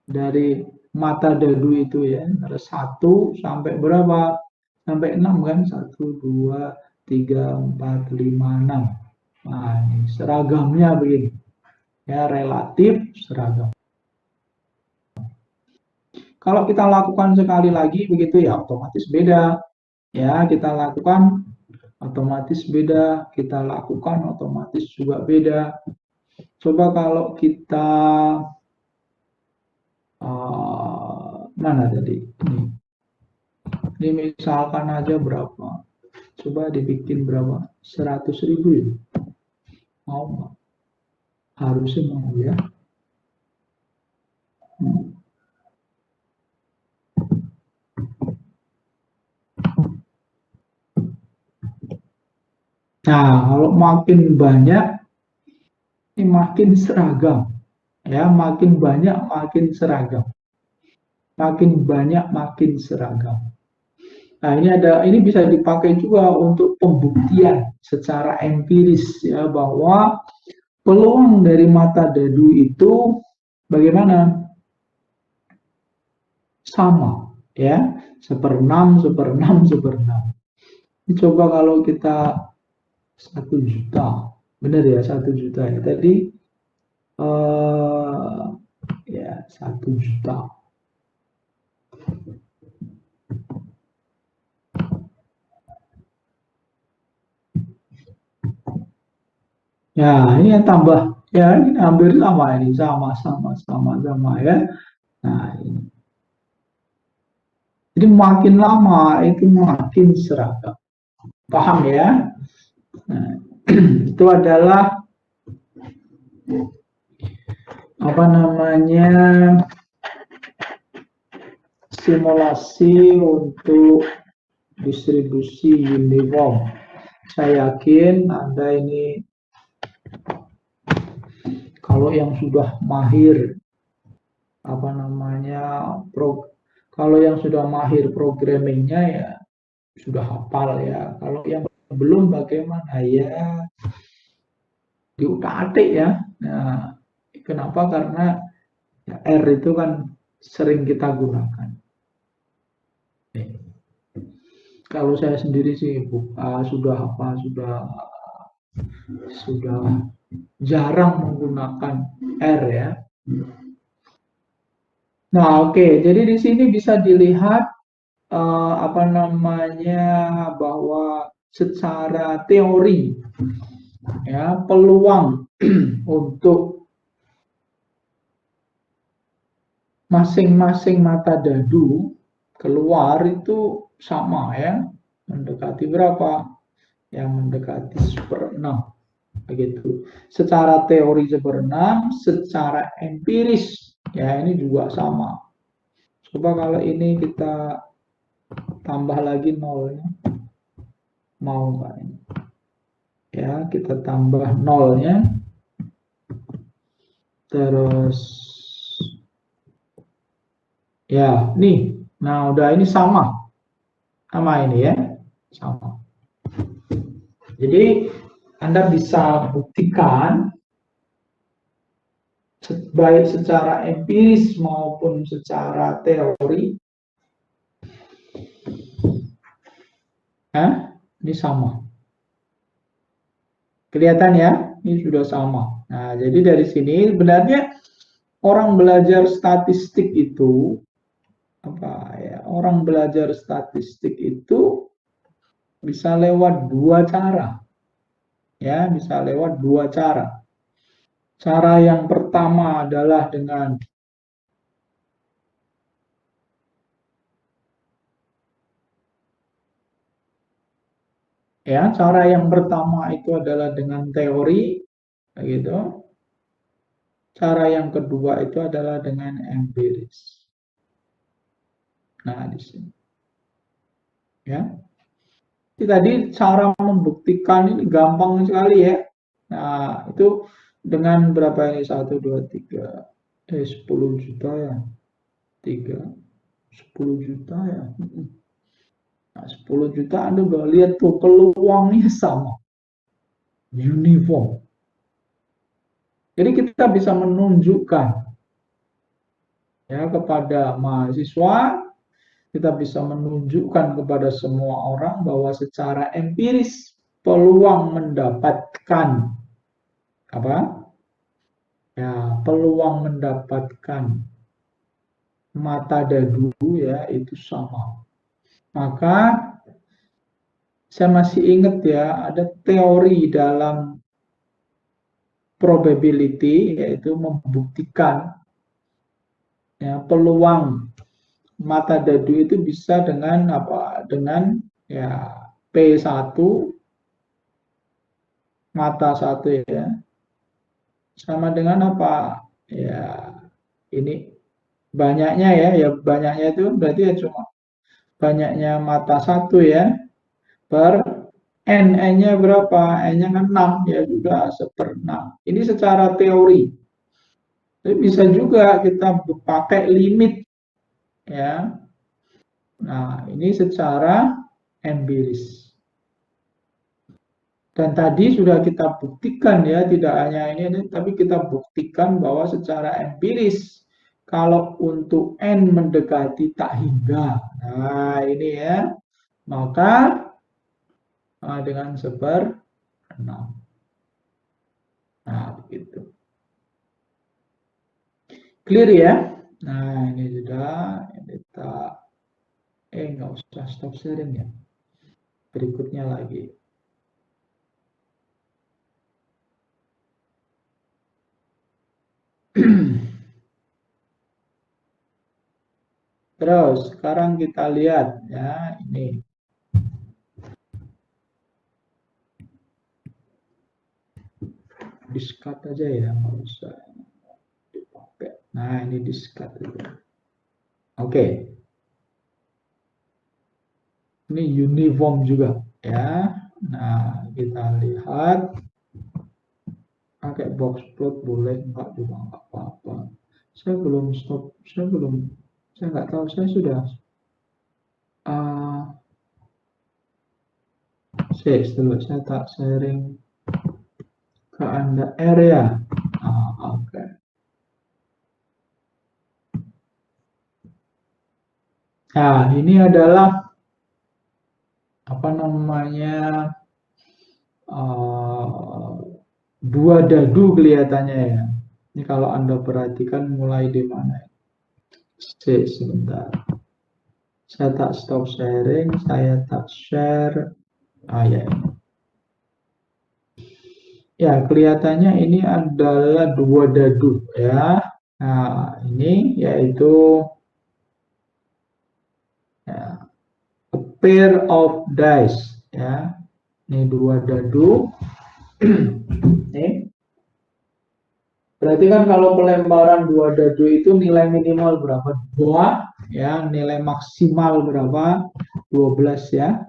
dari mata dadu itu ya. Ada 1 sampai berapa? Sampai 6 kan? 1, 2, 3, 4, 5, 6. Nah, ini seragamnya begini. Ya, relatif seragam. Kalau kita lakukan sekali lagi begitu ya otomatis beda. Ya, kita lakukan otomatis beda, kita lakukan otomatis juga beda. Coba kalau kita mana tadi? Ini misalkan aja berapa? Coba dibikin berapa? 100.000 ya? Mau nggak? Harusnya mau ya. Nah, kalau makin banyak, ini makin seragam. Ya, makin banyak, makin seragam. Makin banyak, makin seragam. Nah, ini bisa dipakai juga untuk pembuktian secara empiris ya bahwa peluang dari mata dadu itu bagaimana? Sama ya, seperenam, seperenam, seperenam. Coba kalau kita 1 juta, benar ya 1 juta ya. Tadi ya 1 juta. Ya, ini yang tambah. Ya, ini hampir sama ini, sama ya. Nah, ini. Jadi makin lama itu makin seragam. Paham ya? Nah, itu adalah apa namanya simulasi untuk distribusi uniform. Saya yakin Anda ini kalau yang sudah mahir apa namanya kalau yang sudah mahir programmingnya ya sudah hafal ya. Kalau yang belum bagaimana ya diutak-atik ya. Nah, kenapa? Karena ya, R itu kan sering kita gunakan. Kalau saya sendiri sih sudah jarang menggunakan R ya. Nah, oke. Jadi di sini bisa dilihat apa namanya bahwa secara teori ya peluang untuk masing-masing mata dadu keluar itu sama ya, mendekati berapa? Yang mendekati 1/6 begitu. Secara teori 1/6, secara empiris ya ini juga sama. Coba kalau ini kita tambah lagi nolnya, mau nggak ini? Ya, kita tambah nolnya, terus ya, nih. Nah, udah ini sama ini ya, sama. Jadi Anda bisa buktikan baik secara empiris maupun secara teori, ini sama. Kelihatan ya, ini sudah sama. Nah, jadi dari sini sebenarnya orang belajar statistik itu apa ya? Orang belajar statistik itu bisa lewat 2 cara. Ya, bisa lewat 2 cara. Cara yang pertama adalah dengan ya, cara yang pertama itu adalah dengan teori begitu. Cara yang kedua itu adalah dengan empiris. Nah, di sini. Ya. Jadi tadi cara membuktikan ini gampang sekali ya. Nah, itu dengan berapa ini? 1, 2, 3. 10 juta ya. 3. 10 juta ya. Nah, 10 juta Anda udah lihat tuh peluangnya sama. Uniform. Jadi kita bisa menunjukkan ya kepada mahasiswa, kita bisa menunjukkan kepada semua orang bahwa secara empiris peluang mendapatkan apa? Ya, peluang mendapatkan mata dadu ya itu sama. Maka saya masih ingat ya, ada teori dalam probability yaitu membuktikan ya, peluang mata dadu itu bisa dengan apa? Dengan ya P1 mata 1 ya. Sama dengan apa? Ya ini banyaknya ya banyaknya itu berarti ya cuma banyaknya mata 1 ya per N-nya berapa? N-nya kan 6, ya juga 1/6. Ini secara teori. Tapi bisa juga kita pakai limit, ya. Nah, ini secara empiris. Dan tadi sudah kita buktikan ya, tidak hanya ini, tapi kita buktikan bahwa secara empiris, kalau untuk N mendekati tak hingga, nah ini ya, maka dengan 1/6. Nah, begitu. Clear ya? Nah, ini sudah, kita, nggak usah stop sharing ya. Berikutnya lagi. Terus sekarang kita lihat ya, ini discard aja ya, nggak usah dipakai. Nah, ini discard aja. Oke. Ini uniform juga ya. Nah, kita lihat pakai box plot boleh, enggak juga enggak apa-apa. Saya belum stop, saya nggak tahu, saya sudah saya tak sharing ke Anda area. Oke. Nah, ini adalah apa namanya, dua dadu kelihatannya ya. Ini kalau Anda perhatikan mulai di mana? Sebentar. Saya tak stop sharing, saya tak share. Ya ini. Ya, kelihatannya ini adalah dua dadu ya. Nah, ini yaitu ya, a pair of dice ya. Ini dua dadu. Nih. Berarti kan kalau pelemparan dua dadu itu nilai minimal berapa? 2 ya, nilai maksimal berapa? 12 ya.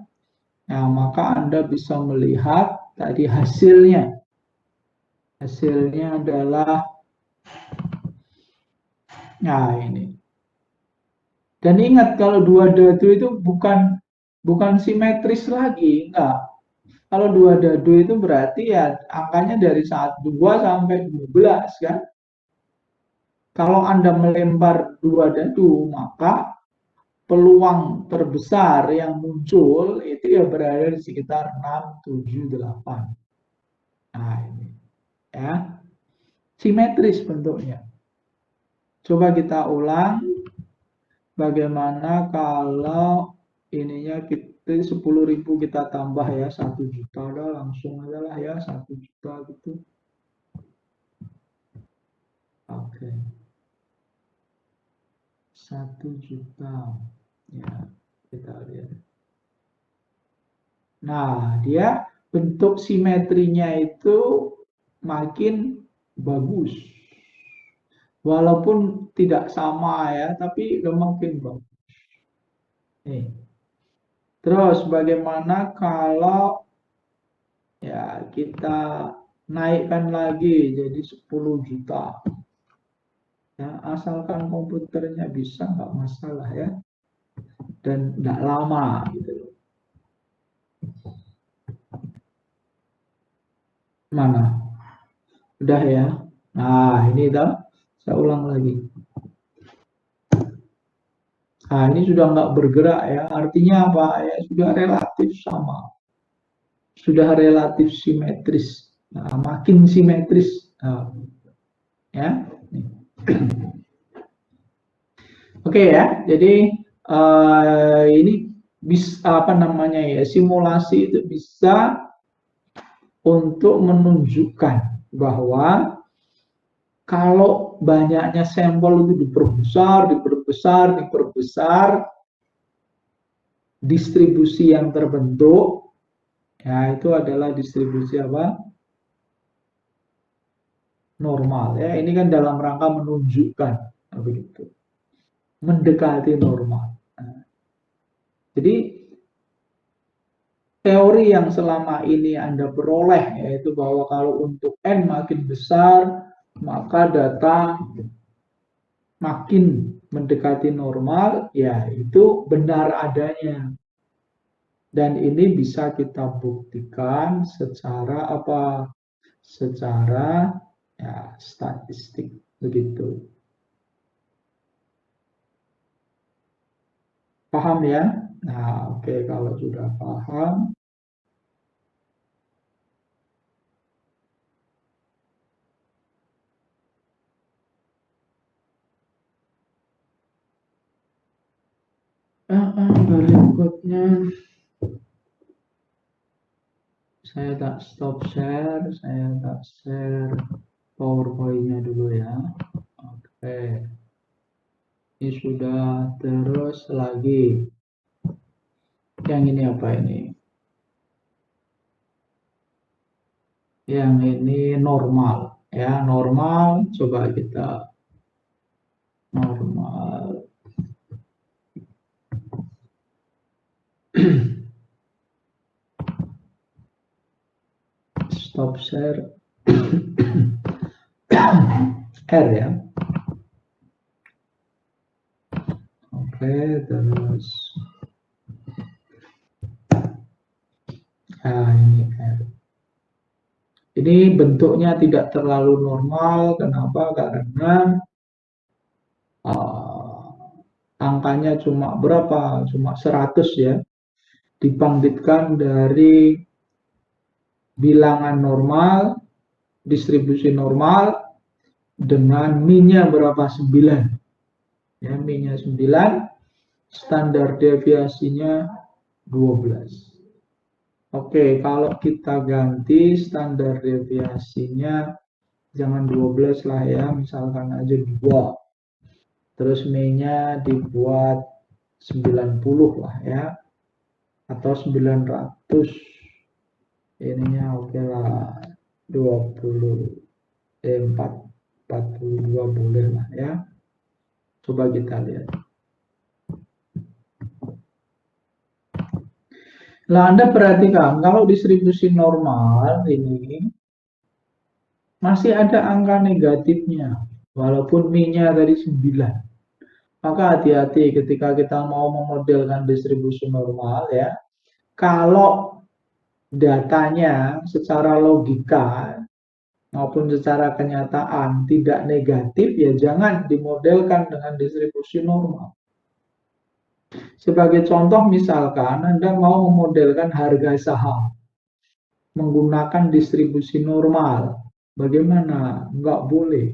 Nah, maka Anda bisa melihat tadi hasilnya. Hasilnya adalah, nah ini. Dan ingat kalau dua dadu itu bukan simetris lagi, enggak. Kalau dua dadu itu berarti ya angkanya dari 2 sampai 12 kan. Kalau Anda melempar dua dadu, maka peluang terbesar yang muncul itu ya berada di sekitar 6, 7, 8. Nah ini ya, simetris bentuknya. Coba kita ulang, bagaimana kalau ininya kita 10.000 kita tambah ya 1 juta, udah langsung aja lah ya 1 juta gitu. Oke. 1 juta. Ya, kita lihat. Nah, dia bentuk simetrinya itu makin bagus. Walaupun tidak sama ya, tapi udah makin bagus. Nih. Terus bagaimana kalau ya kita naikkan lagi jadi 10 juta. Ya, asalkan komputernya bisa nggak masalah ya. Dan nggak lama gitu. Mana? Udah ya. Nah, ini dah. Saya ulang lagi. Nah, ini sudah nggak bergerak ya. Artinya apa? Ya, sudah relatif sama. Sudah relatif simetris. Nah, makin simetris. Nah, ya. Oke ya. Jadi ini bisa apa namanya ya? Simulasi itu bisa untuk menunjukkan bahwa kalau banyaknya sampel itu diperbesar, distribusi yang terbentuk, ya itu adalah distribusi apa? Normal ya. Ini kan dalam rangka menunjukkan begitu, mendekati normal. Nah, jadi teori yang selama ini Anda peroleh, yaitu bahwa kalau untuk N makin besar, maka data makin mendekati normal, ya itu benar adanya. Dan ini bisa kita buktikan secara apa? Secara ya, statistik begitu. Paham ya? Nah, oke, kalau sudah paham, berikutnya saya tak stop share, saya tak share PowerPoint-nya dulu ya. Oke, ini sudah. Terus lagi, yang ini apa ini? Yang ini normal ya, normal. Coba kita normal. Stop share. R ya. Oke, terus ini R. Ini bentuknya tidak terlalu normal. Kenapa? Karena angkanya cuma berapa? Cuma 100 ya. Dibangkitkan dari bilangan normal, distribusi normal, dengan min-nya berapa? 9. Ya, min-nya 9, standar deviasinya 12. Oke, kalau kita ganti standar deviasinya jangan 12 lah ya, misalkan aja 2. Terus min-nya dibuat 90 lah ya, atau 900. Ininya oke lah, 42 boleh lah ya. Coba kita lihat. Nah, Anda perhatikan, kalau distribusi normal ini masih ada angka negatifnya, walaupun min-nya tadi 9. Maka hati-hati ketika kita mau memodelkan distribusi normal ya. Kalau datanya secara logika maupun secara kenyataan tidak negatif, ya jangan dimodelkan dengan distribusi normal. Sebagai contoh, misalkan Anda mau memodelkan harga saham menggunakan distribusi normal. Bagaimana? Enggak boleh.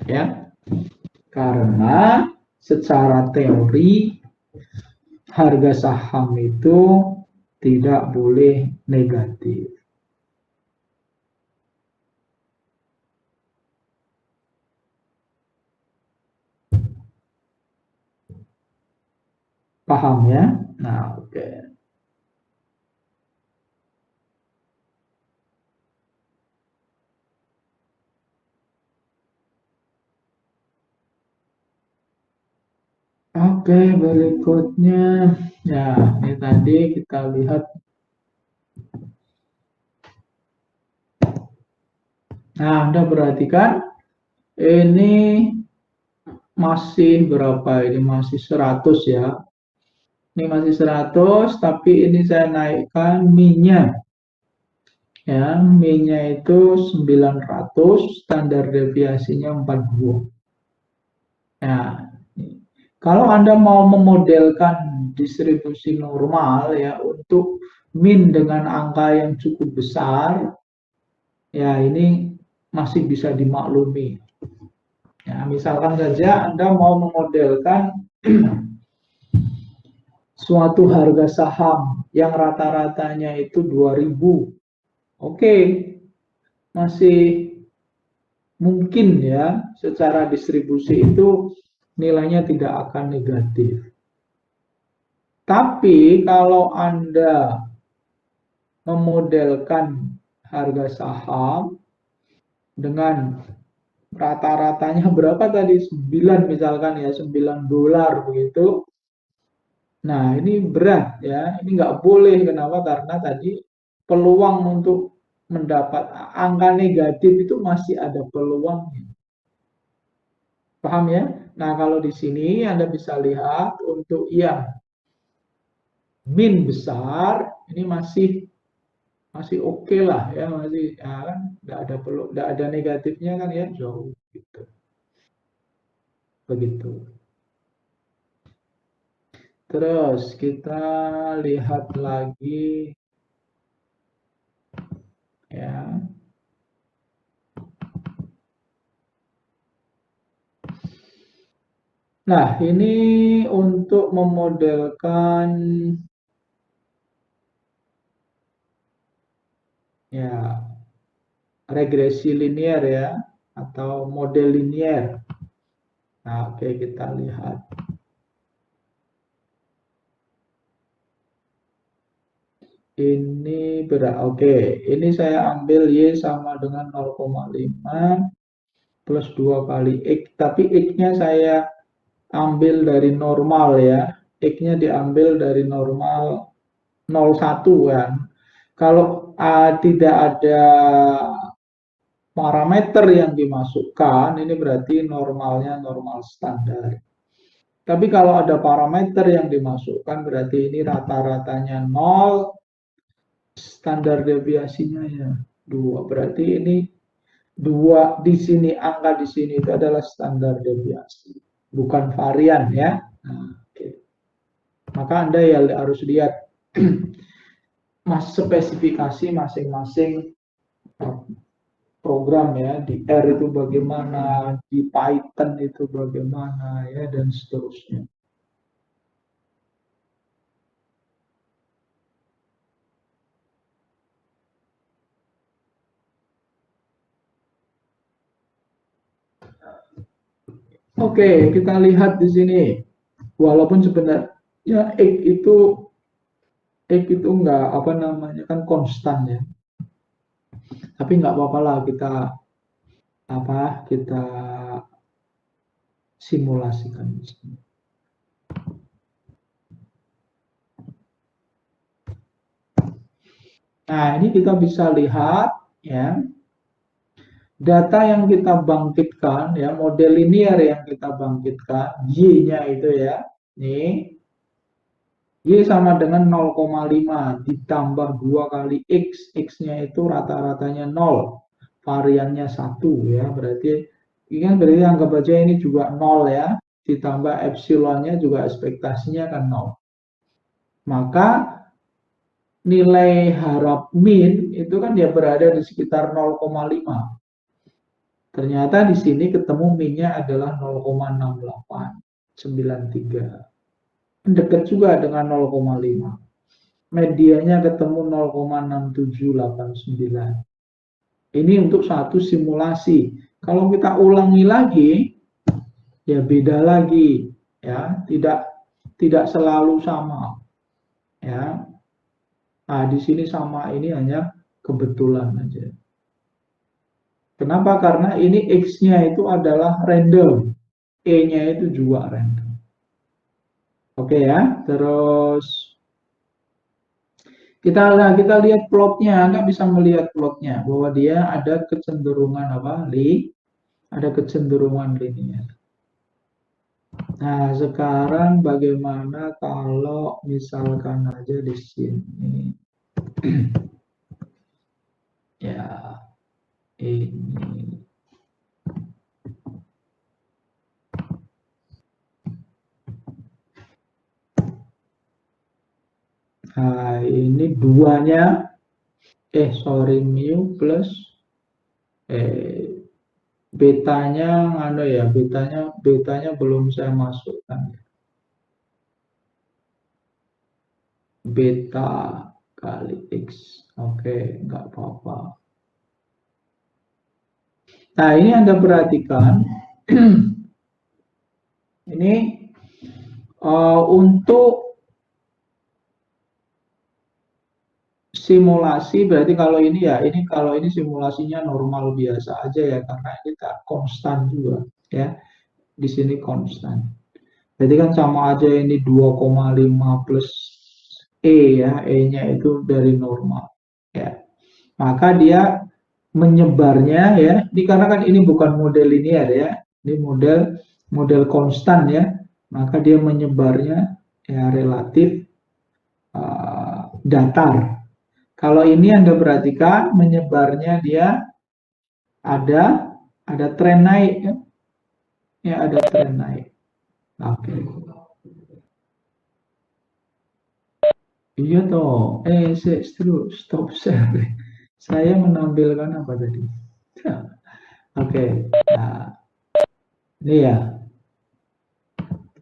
Ya. Karena secara teori harga saham itu tidak boleh negatif. Paham ya? Nah, oke. Oke, berikutnya. Ya, ini tadi kita lihat. Nah, Anda perhatikan. Ini masih berapa? Ini masih 100 ya. Ini masih 100, tapi ini saya naikkan min-nya. Ya, min-nya itu 900, standar deviasinya 42. Nah, kalau Anda mau memodelkan distribusi normal ya untuk min dengan angka yang cukup besar, ya ini masih bisa dimaklumi. Ya, misalkan saja Anda mau memodelkan suatu harga saham yang rata-ratanya itu 2000. Oke, masih mungkin ya secara distribusi itu nilainya tidak akan negatif. Tapi kalau Anda memodelkan harga saham dengan rata-ratanya berapa tadi? 9 misalkan ya, $9 begitu. Nah, ini berat ya. Ini nggak boleh. Kenapa? Karena tadi peluang untuk mendapat angka negatif itu masih ada peluangnya. Paham ya? Nah, kalau di sini Anda bisa lihat untuk yang min besar ini masih masih oke lah ya, masih ya kan nggak ada perlu nggak ada negatifnya kan ya, jauh gitu. Begitu. Terus kita lihat lagi ya. Nah, ini untuk memodelkan ya regresi linier ya atau model linier. Nah, oke kita lihat. Ini berat. Oke, ini saya ambil Y sama dengan 0,5 plus 2 kali X. Tapi X-nya saya ambil dari normal ya. X-nya diambil dari normal 0,1 kan. Kalau tidak ada parameter yang dimasukkan, ini berarti normalnya normal standar. Tapi kalau ada parameter yang dimasukkan, berarti ini rata-ratanya 0, standar deviasinya ya 2. Berarti ini 2 di sini, angka di sini itu adalah standar deviasi, bukan varian ya. Nah, okay. Maka Anda ya harus lihat spesifikasi masing-masing program ya, di R itu bagaimana, di Python itu bagaimana ya, dan seterusnya. Oke, kita lihat di sini. Walaupun sebenarnya X itu enggak apa namanya kan konstan ya. Tapi nggak apa-apa lah kita simulasikan di sini. Nah, ini kita bisa lihat ya, data yang kita bangkitkan ya, model linear yang kita bangkitkan, Y-nya itu ya. Nih, Y sama dengan 0,5 ditambah 2 kali X. X-nya itu rata-ratanya 0. Variannya 1 ya. Berarti anggap aja ini juga 0 ya. Ditambah epsilonnya juga ekspektasinya kan 0. Maka nilai harap min itu kan dia berada di sekitar 0,5. Ternyata di sini ketemu minnya adalah 0,6893. Dekat juga dengan 0,5. Medianya ketemu 0,6789. Ini untuk satu simulasi. Kalau kita ulangi lagi, ya beda lagi, ya tidak selalu sama, ya. Nah, di sini sama ini hanya kebetulan aja. Kenapa? Karena ini X-nya itu adalah random, E-nya itu juga random. Oke ya, terus kita lihat plotnya. Anda bisa melihat plotnya bahwa dia ada kecenderungan apa? Ada kecenderungan linear. Nah, sekarang bagaimana kalau misalkan aja di sini ya ini. Nah, ini duanya mu plus betanya betanya belum saya masukkan. Beta kali X. Oke, nggak apa-apa. Nah, ini Anda perhatikan. Ini untuk simulasi berarti kalau ini simulasinya normal biasa aja ya, karena ini tak konstan juga ya. Di sini konstan. Jadi kan sama aja ini 2,5 plus E ya, E-nya itu dari normal. Ya. Maka dia menyebarnya ya, dikarenakan ini bukan model linear ya, ini model model konstan ya, maka dia menyebarnya ya relatif datar. Kalau ini Anda perhatikan menyebarnya dia ada tren naik ya, ya ada tren naik. Oke. Iya toh. Stop share. Saya menampilkan apa tadi? Oke. Nah, ini ya.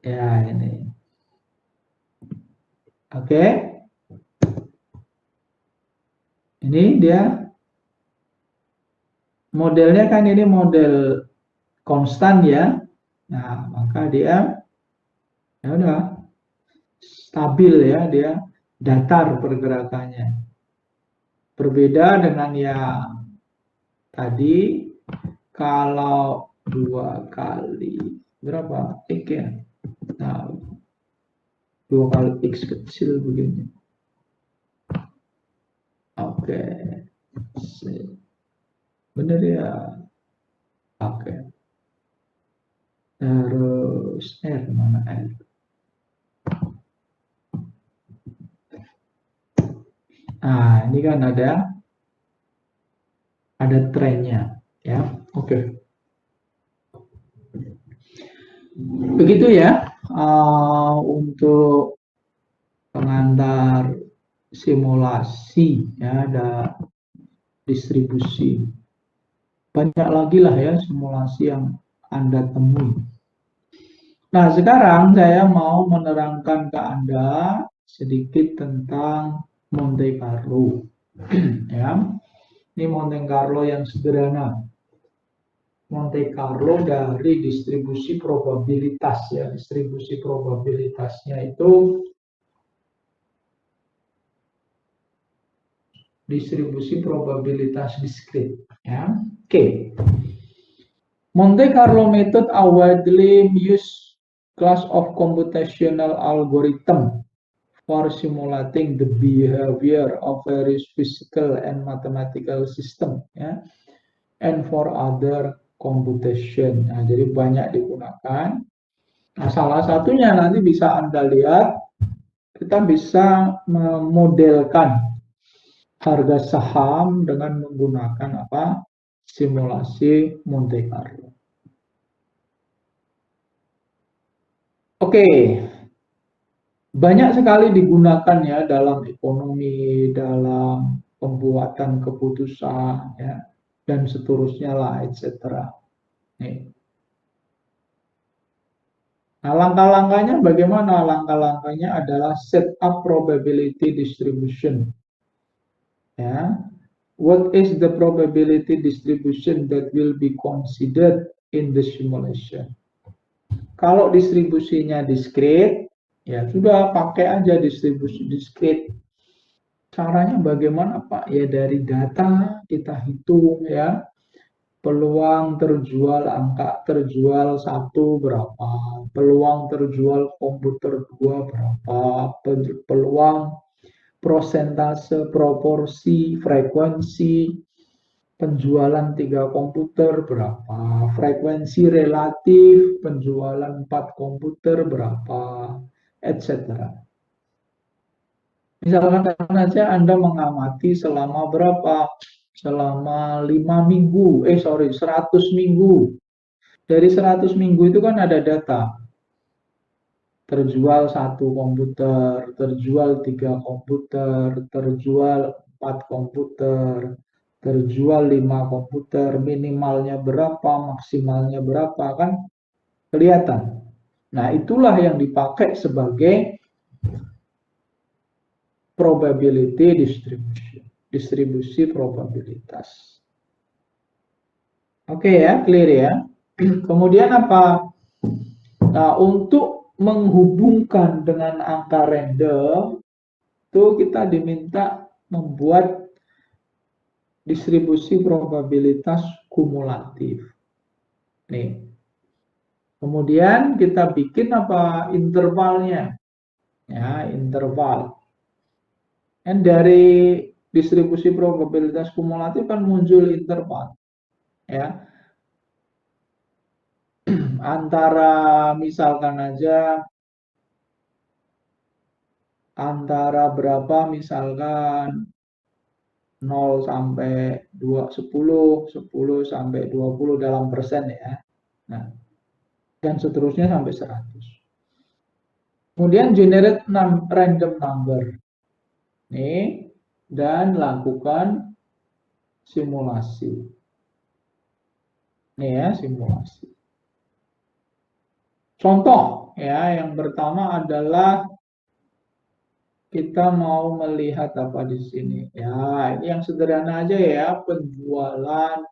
Ya, ini. Oke. Ini dia modelnya kan ini model konstan ya. Nah, maka dia ya udah stabil ya, dia datar pergerakannya. Berbeda dengan yang tadi, kalau 2 kali berapa X ya? Nah, 2 kali X kecil begini. Oke. Bener ya. Oke. Terus R mana R? Nah, ini kan ada trennya ya. Oke. Begitu ya untuk pengantar simulasi ya, ada distribusi. Banyak lagi lah ya simulasi yang Anda temui. Nah, sekarang saya mau menerangkan ke Anda sedikit tentang Monte Carlo. Ya, ini Monte Carlo yang sederhana. Monte Carlo dari distribusi probabilitas ya. Distribusi probabilitasnya itu distribusi probabilitas diskrit ya. Oke. Monte Carlo method are widely used class of computational algorithm for simulating the behavior of various physical and mathematical system ya, and for other computation. Nah, jadi banyak digunakan. Nah, salah satunya nanti bisa Anda lihat, kita bisa memodelkan harga saham dengan menggunakan apa? Simulasi Monte Carlo. Oke, banyak sekali digunakan ya dalam ekonomi, dalam pembuatan keputusan ya, dan seterusnya lah, etc. Nih. Nah, langkah-langkahnya bagaimana? Langkah-langkahnya adalah set up probability distribution. Ya, what is the probability distribution that will be considered in the simulation? Kalau distribusinya diskrit, ya sudah pakai aja distribusi diskrit. Caranya bagaimana Pak? Ya dari data kita hitung ya. Peluang terjual angka terjual 1 berapa, peluang terjual komputer 2 berapa, peluang prosentase proporsi frekuensi penjualan 3 komputer berapa, frekuensi relatif penjualan 4 komputer berapa, etc. Misalkan saja Anda mengamati selama berapa? Selama 5 minggu, 100 minggu. Dari 100 minggu itu kan ada data. Terjual 1 komputer, terjual 3 komputer, terjual 4 komputer, terjual 5 komputer, minimalnya berapa, maksimalnya berapa, kan kelihatan. Nah, itulah yang dipakai sebagai probability distribution, distribusi probabilitas. Oke ya, clear ya. Kemudian apa? Nah, untuk menghubungkan dengan angka random, itu kita diminta membuat distribusi probabilitas kumulatif. Nih. Kemudian kita bikin apa intervalnya, ya interval. Dan dari distribusi probabilitas kumulatif kan muncul interval, ya antara misalkan aja antara berapa misalkan 0 sampai 2, 10, 10 sampai 20 dalam persen ya. Nah, dan seterusnya sampai 100. Kemudian generate random number. Nih, dan lakukan simulasi. Nih ya, simulasi. Contoh ya, yang pertama adalah kita mau melihat apa di sini. Ya, ini yang sederhana aja ya, penjualan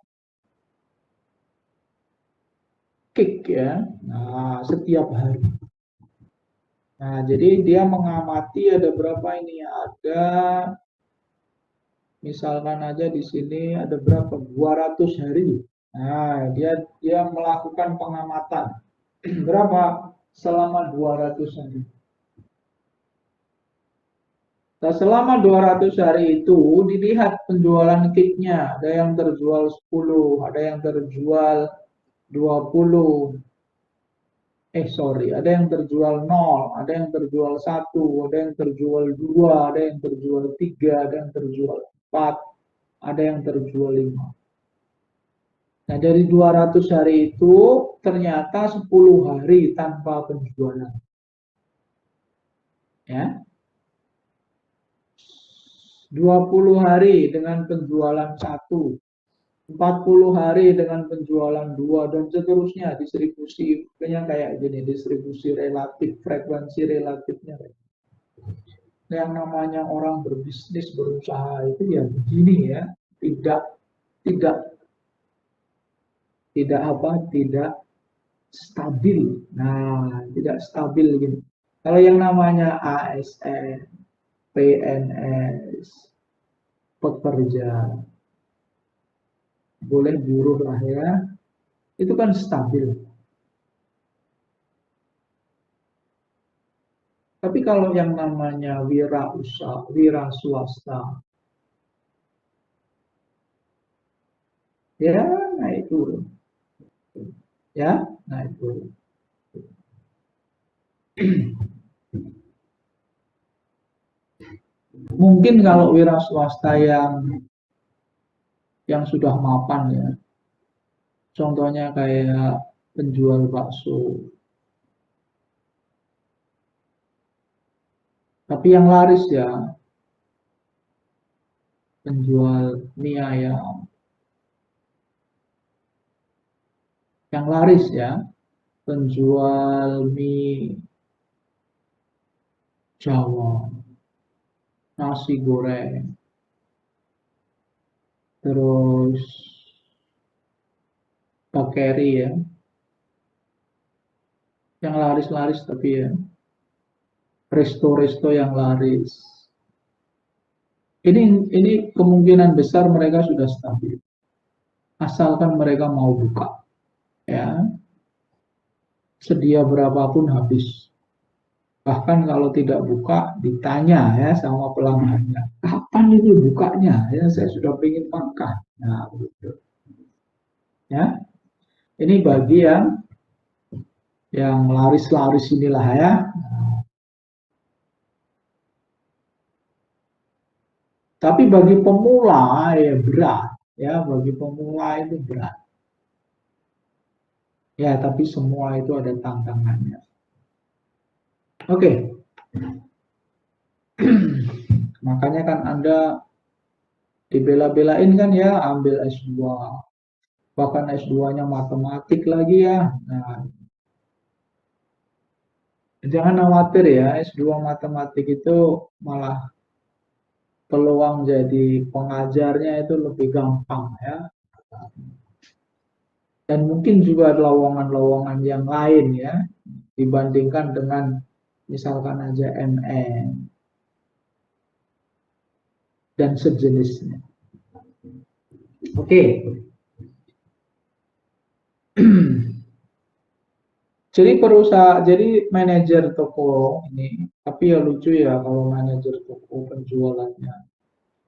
cake ya. Nah, setiap hari. Nah, jadi dia mengamati ada berapa ini ya? Ada misalkan aja di sini ada berapa? 200 hari. Nah, dia melakukan pengamatan. Berapa? Selama 200 hari. Nah, selama 200 hari itu dilihat penjualan kitnya. Ada yang terjual 10, ada yang terjual 20. Ada yang terjual 0, ada yang terjual 1, ada yang terjual 2, ada yang terjual 3, ada yang terjual 4, ada yang terjual 5. Nah, dari 200 hari itu ternyata 10 hari tanpa penjualan. Ya. 20 hari dengan penjualan 1, 40 hari dengan penjualan 2, dan seterusnya distribusi kayak gini, distribusi relatif, frekuensi relatifnya. Yang namanya orang berbisnis, berusaha itu ya begini ya, tidak tidak tidak stabil. Nah, tidak stabil gitu. Kalau yang namanya ASN, PNS, pekerja, boleh buruh lah ya, itu kan stabil. Tapi kalau yang namanya wira swasta, ya naik turun. Ya, naik turun. Mungkin kalau wira swasta yang sudah mapan ya, contohnya kayak penjual bakso. Tapi yang laris ya, penjual mie ayam. Yang laris ya, penjual mie Jawa, nasi goreng, terus bakeri ya. Yang laris-laris tapi ya, resto-resto yang laris. Ini kemungkinan besar mereka sudah stabil. Asalkan mereka mau buka. Ya, sedia berapapun habis. Bahkan kalau tidak buka, ditanya ya sama pelanggannya, kapan itu bukanya? Ya, saya sudah ingin makan. Nah, begitu. Ya, ini bagi yang laris-laris inilah ya. Tapi bagi pemula ya berat. Ya, bagi pemula itu berat. Ya, tapi semua itu ada tantangannya. Oke. Makanya kan Anda dibela-belain kan ya ambil S2. Bahkan S2-nya matematik lagi ya. Nah, jangan khawatir ya, S2 matematik itu malah peluang jadi pengajarnya itu lebih gampang ya. Dan mungkin juga ada lowongan-lowongan yang lain ya, dibandingkan dengan misalkan aja MN dan sejenisnya. Oke. Jadi perusahaan, jadi manajer toko ini, tapi ya lucu ya kalau manajer toko penjualannya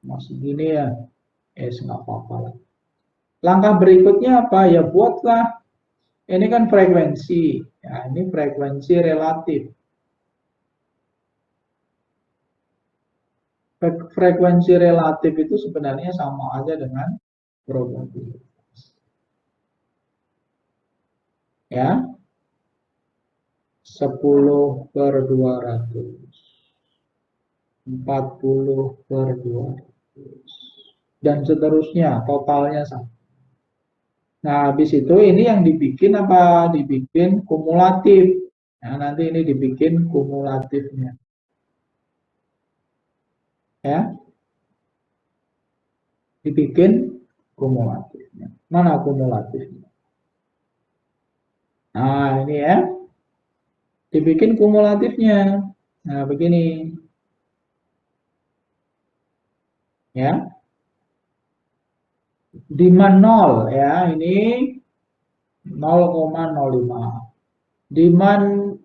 masih gini ya, nggak apa-apa lah. Langkah berikutnya apa? Ya buatlah, ini kan frekuensi, ya ini frekuensi relatif. Frekuensi relatif itu sebenarnya sama aja dengan probabilitas. Ya, 10/200, 40/200, dan seterusnya, totalnya sama. Nah, habis itu ini yang dibikin apa? Dibikin kumulatif. Nah, nanti ini dibikin kumulatifnya. Ya, dibikin kumulatifnya. Mana kumulatifnya? Nah, ini ya. Dibikin kumulatifnya. Nah, begini. Ya. Demand 0 ya, ini 0,05. Demand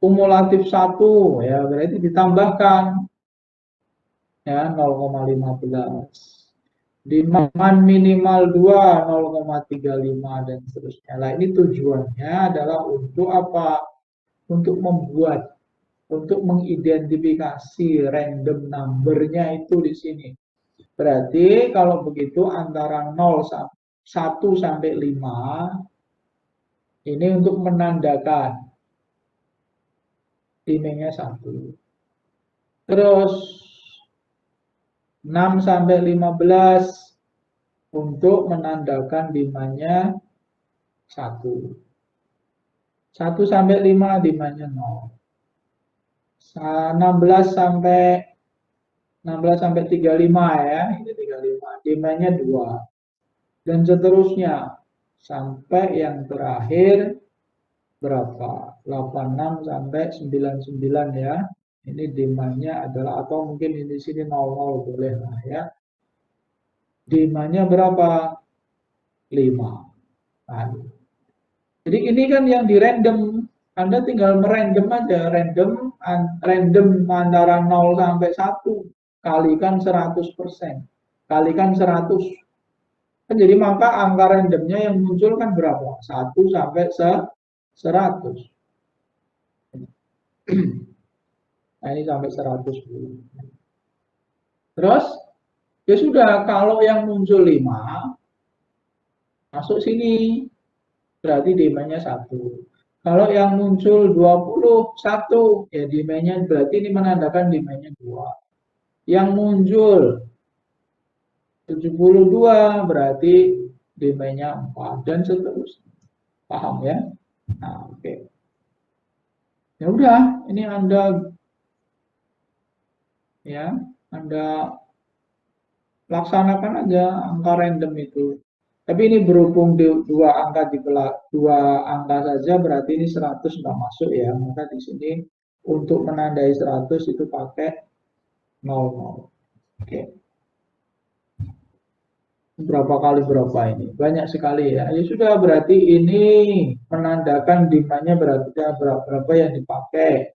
kumulatif 1 ya, berarti ditambahkan ya 0,15. Demand minimal 2 0,35 dan seterusnya. Nah, ini tujuannya adalah untuk apa? Untuk membuat, untuk mengidentifikasi random number-nya itu di sini. Berarti kalau begitu antara 1 sampai 5 ini untuk menandakan demand-nya 1. Terus 6 sampai 15 untuk menandakan demand-nya 1. 1 sampai 5 demand-nya 0. 16 sampai 35 ya, ini 35. Demand-nya 2. Dan seterusnya sampai yang terakhir berapa? 86 sampai 99 ya. Ini demand-nya adalah, atau mungkin di sini 00 boleh lah ya. Demand-nya berapa? 5. Nah, jadi ini kan yang di random. Anda tinggal merandom aja, random antara 0 sampai 1 kalikan 100%. Kalikan 100. Kan jadi maka angka randomnya yang muncul kan berapa? 1 sampai 100. Nah, ini sampai 110. Terus, ya sudah, kalau yang muncul 5, masuk sini. Berarti demand-nya 1. Kalau yang muncul 21, ya demand-nya berarti ini menandakan demand-nya 2. Yang muncul 72 berarti demand-nya 4 dan seterusnya. Paham ya? Nah, oke. Ya udah, ini Anda ya, Anda laksanakan aja angka random itu. Tapi ini berhubung dua angka saja berarti ini 100 nggak masuk ya. Maka di sini untuk menandai 100 itu pakai 00. Oke. Berapa kali berapa ini? Banyak sekali ya. Ya sudah, berarti ini menandakan demand-nya berarti berapa yang dipakai.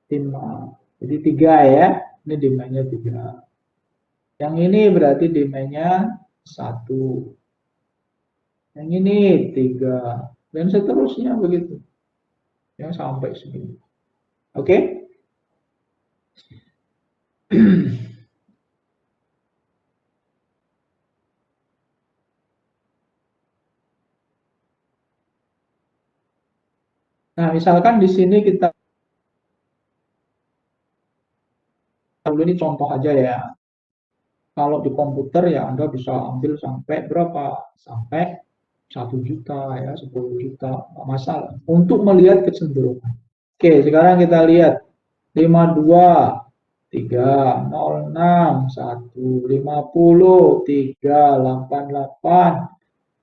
5. Jadi 3 ya. Ini demand-nya 3. Yang ini berarti demand-nya 1. Yang ini 3. Dan seterusnya begitu. Ya, sampai sini. Oke? Nah, misalkan di sini kita, dulu ini contoh aja ya. Kalau di komputer ya Anda bisa ambil sampai berapa? Sampai 1 juta ya, 10 juta, nggak masalah. Untuk melihat kecenderungan. Oke, sekarang kita lihat. 52, 3, 06, 1, 50, 3, 88,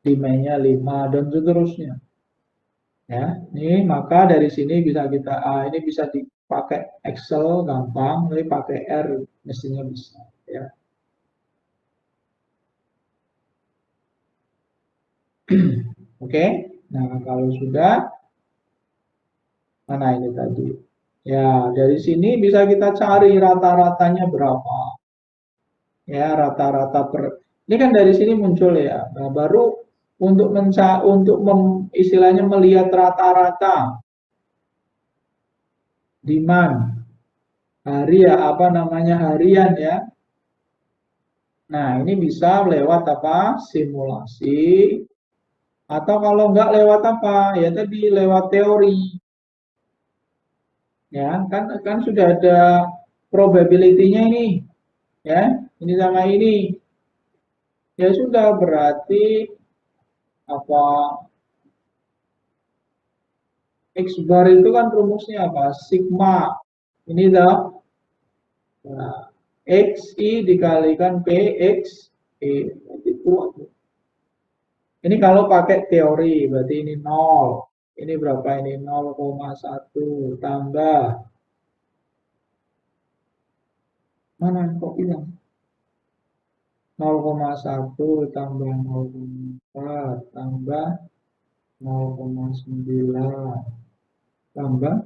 demand-nya 5, dan seterusnya. Ya, ini maka dari sini bisa kita, ini bisa dipakai Excel gampang, tapi pakai R mestinya bisa. Ya. Oke. Nah, kalau sudah, mana ini tadi? Ya, dari sini bisa kita cari rata-ratanya berapa. Ya, rata-rata per ini kan dari sini muncul ya. Nah, baru untuk istilahnya melihat rata-rata demand hari ya, apa namanya, harian ya. Nah, ini bisa lewat apa? Simulasi, atau kalau enggak lewat apa? Ya tadi lewat teori. Ya, kan sudah ada probability-nya ini, ya. Ini sama ini. Ya sudah, berarti apa, X bar itu kan rumusnya apa? Sigma. Ini dah. Nah, XI dikalikan PX. Itu. Ini kalau pakai teori, berarti ini 0. Ini berapa ini? 0,1 tambah. Mana kok hilang? 0,1 tambah 0,4 tambah 0,9 tambah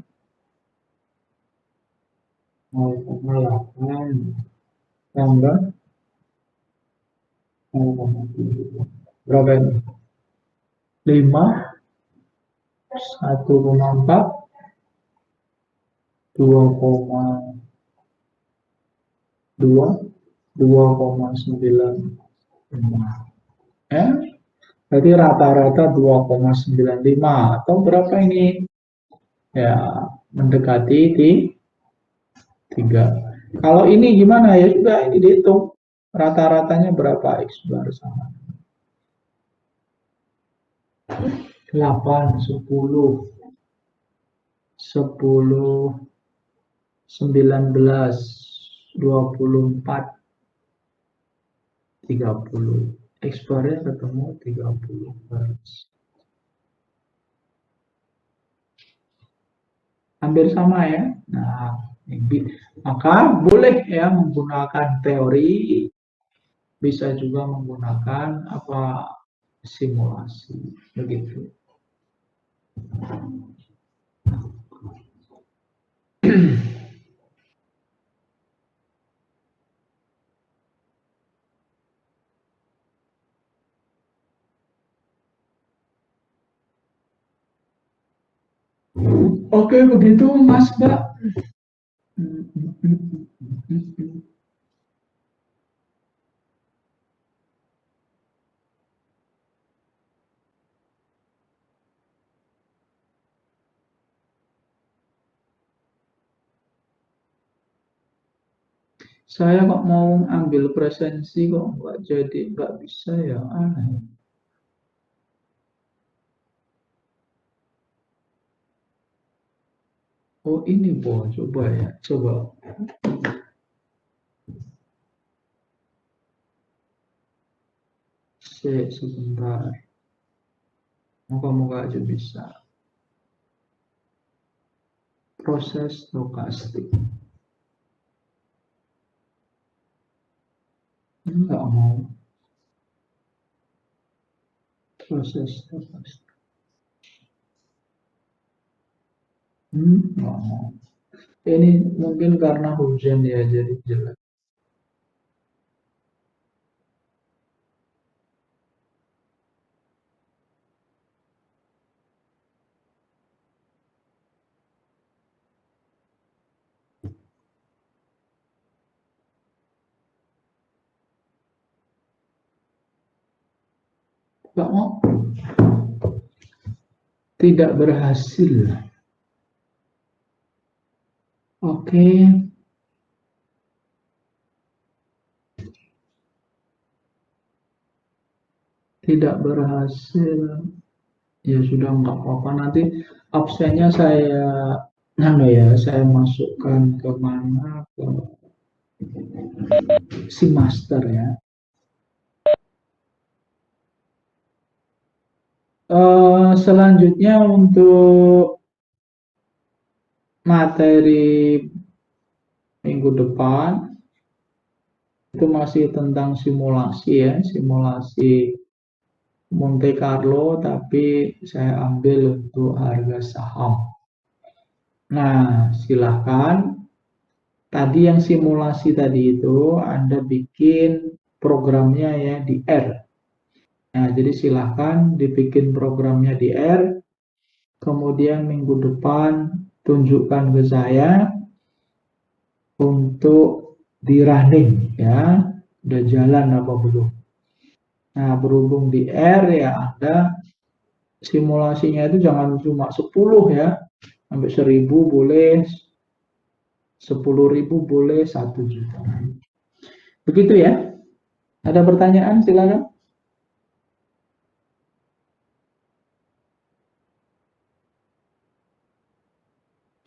0,8 tambah 0,7. Berapa ini? 5, 1,4, 2,2, 2,9. Ya, berarti rata-rata 2,95 atau berapa ini? Ya, mendekati di 3. Kalau ini gimana ya, juga ini dihitung rata-ratanya berapa, X bar sama 8, 10, 10, 19, 24, 30. X barnya ketemu 30 baris. Hampir sama ya. Nah, maka boleh ya menggunakan teori, bisa juga menggunakan apa, simulasi begitu. Oke, begitu Mas Mbak. Saya kok mau ambil presensi kok nggak jadi, nggak bisa ya, aneh. Oh ini boh, coba ya, coba. Sebentar, moga-moga aja bisa. Proses stokastik. Enggak mau. Proses stokastik. Enggak mau. Ini mungkin karena hujan ya, jadi jelek. Enggak mau. Tidak berhasil. Oke. Tidak berhasil. Ya sudah, nggak apa-apa, nanti absennya saya masukkan ke mana, ke si master ya. Selanjutnya untuk materi minggu depan itu masih tentang simulasi ya, simulasi Monte Carlo, tapi saya ambil untuk harga saham. Nah, silahkan. Tadi yang simulasi tadi itu Anda bikin programnya ya di R. Nah, jadi silahkan dibikin programnya di R, kemudian minggu depan tunjukkan ke saya untuk di running ya, udah jalan apa belum. Nah, berhubung di R ya Anda simulasinya itu jangan cuma 10 ya, sampai 1000 boleh, 10.000 boleh, 1 juta. Begitu ya. Ada pertanyaan silakan.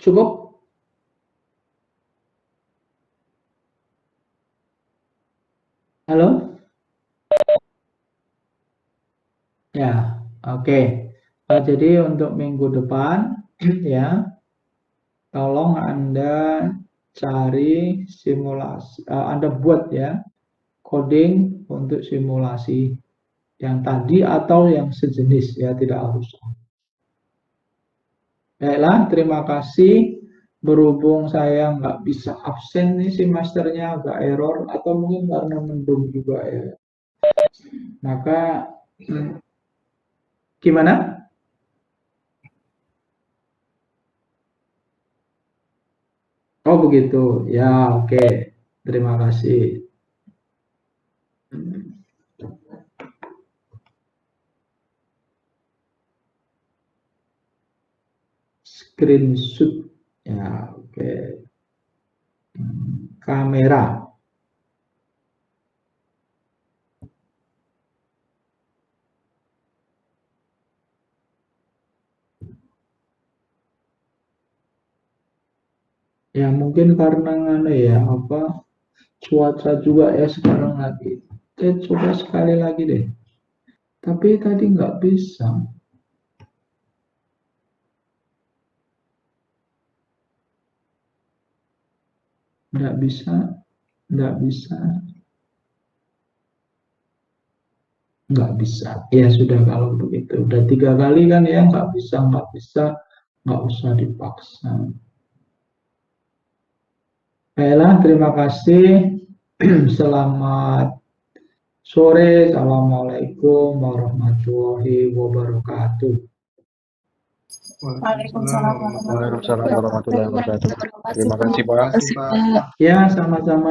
Cukup? Halo? Ya, oke. Jadi untuk minggu depan ya, tolong Anda cari simulasi, Anda buat ya coding untuk simulasi yang tadi atau yang sejenis ya, tidak harus. Baiklah, terima kasih. Berhubung saya nggak bisa absen nih semesternya agak error atau mungkin karena mendung juga ya. Maka gimana? Oh begitu, ya oke. Terima kasih. Screenshot, ya oke. Kamera. Ya mungkin karena ya apa cuaca juga ya sekarang lagi. Coba sekali lagi deh. Tapi tadi nggak bisa. Nggak bisa, nggak bisa, nggak bisa. Ya sudah kalau begitu. Udah 3 kali kan ya nggak bisa, nggak usah dipaksa. Baiklah, terima kasih. Selamat sore. Assalamualaikum warahmatullahi wabarakatuh. Waalaikumsalam Waalaikumsalam warahmatullahi wabarakatuh. Terima kasih, Pak. Ya, sama-sama.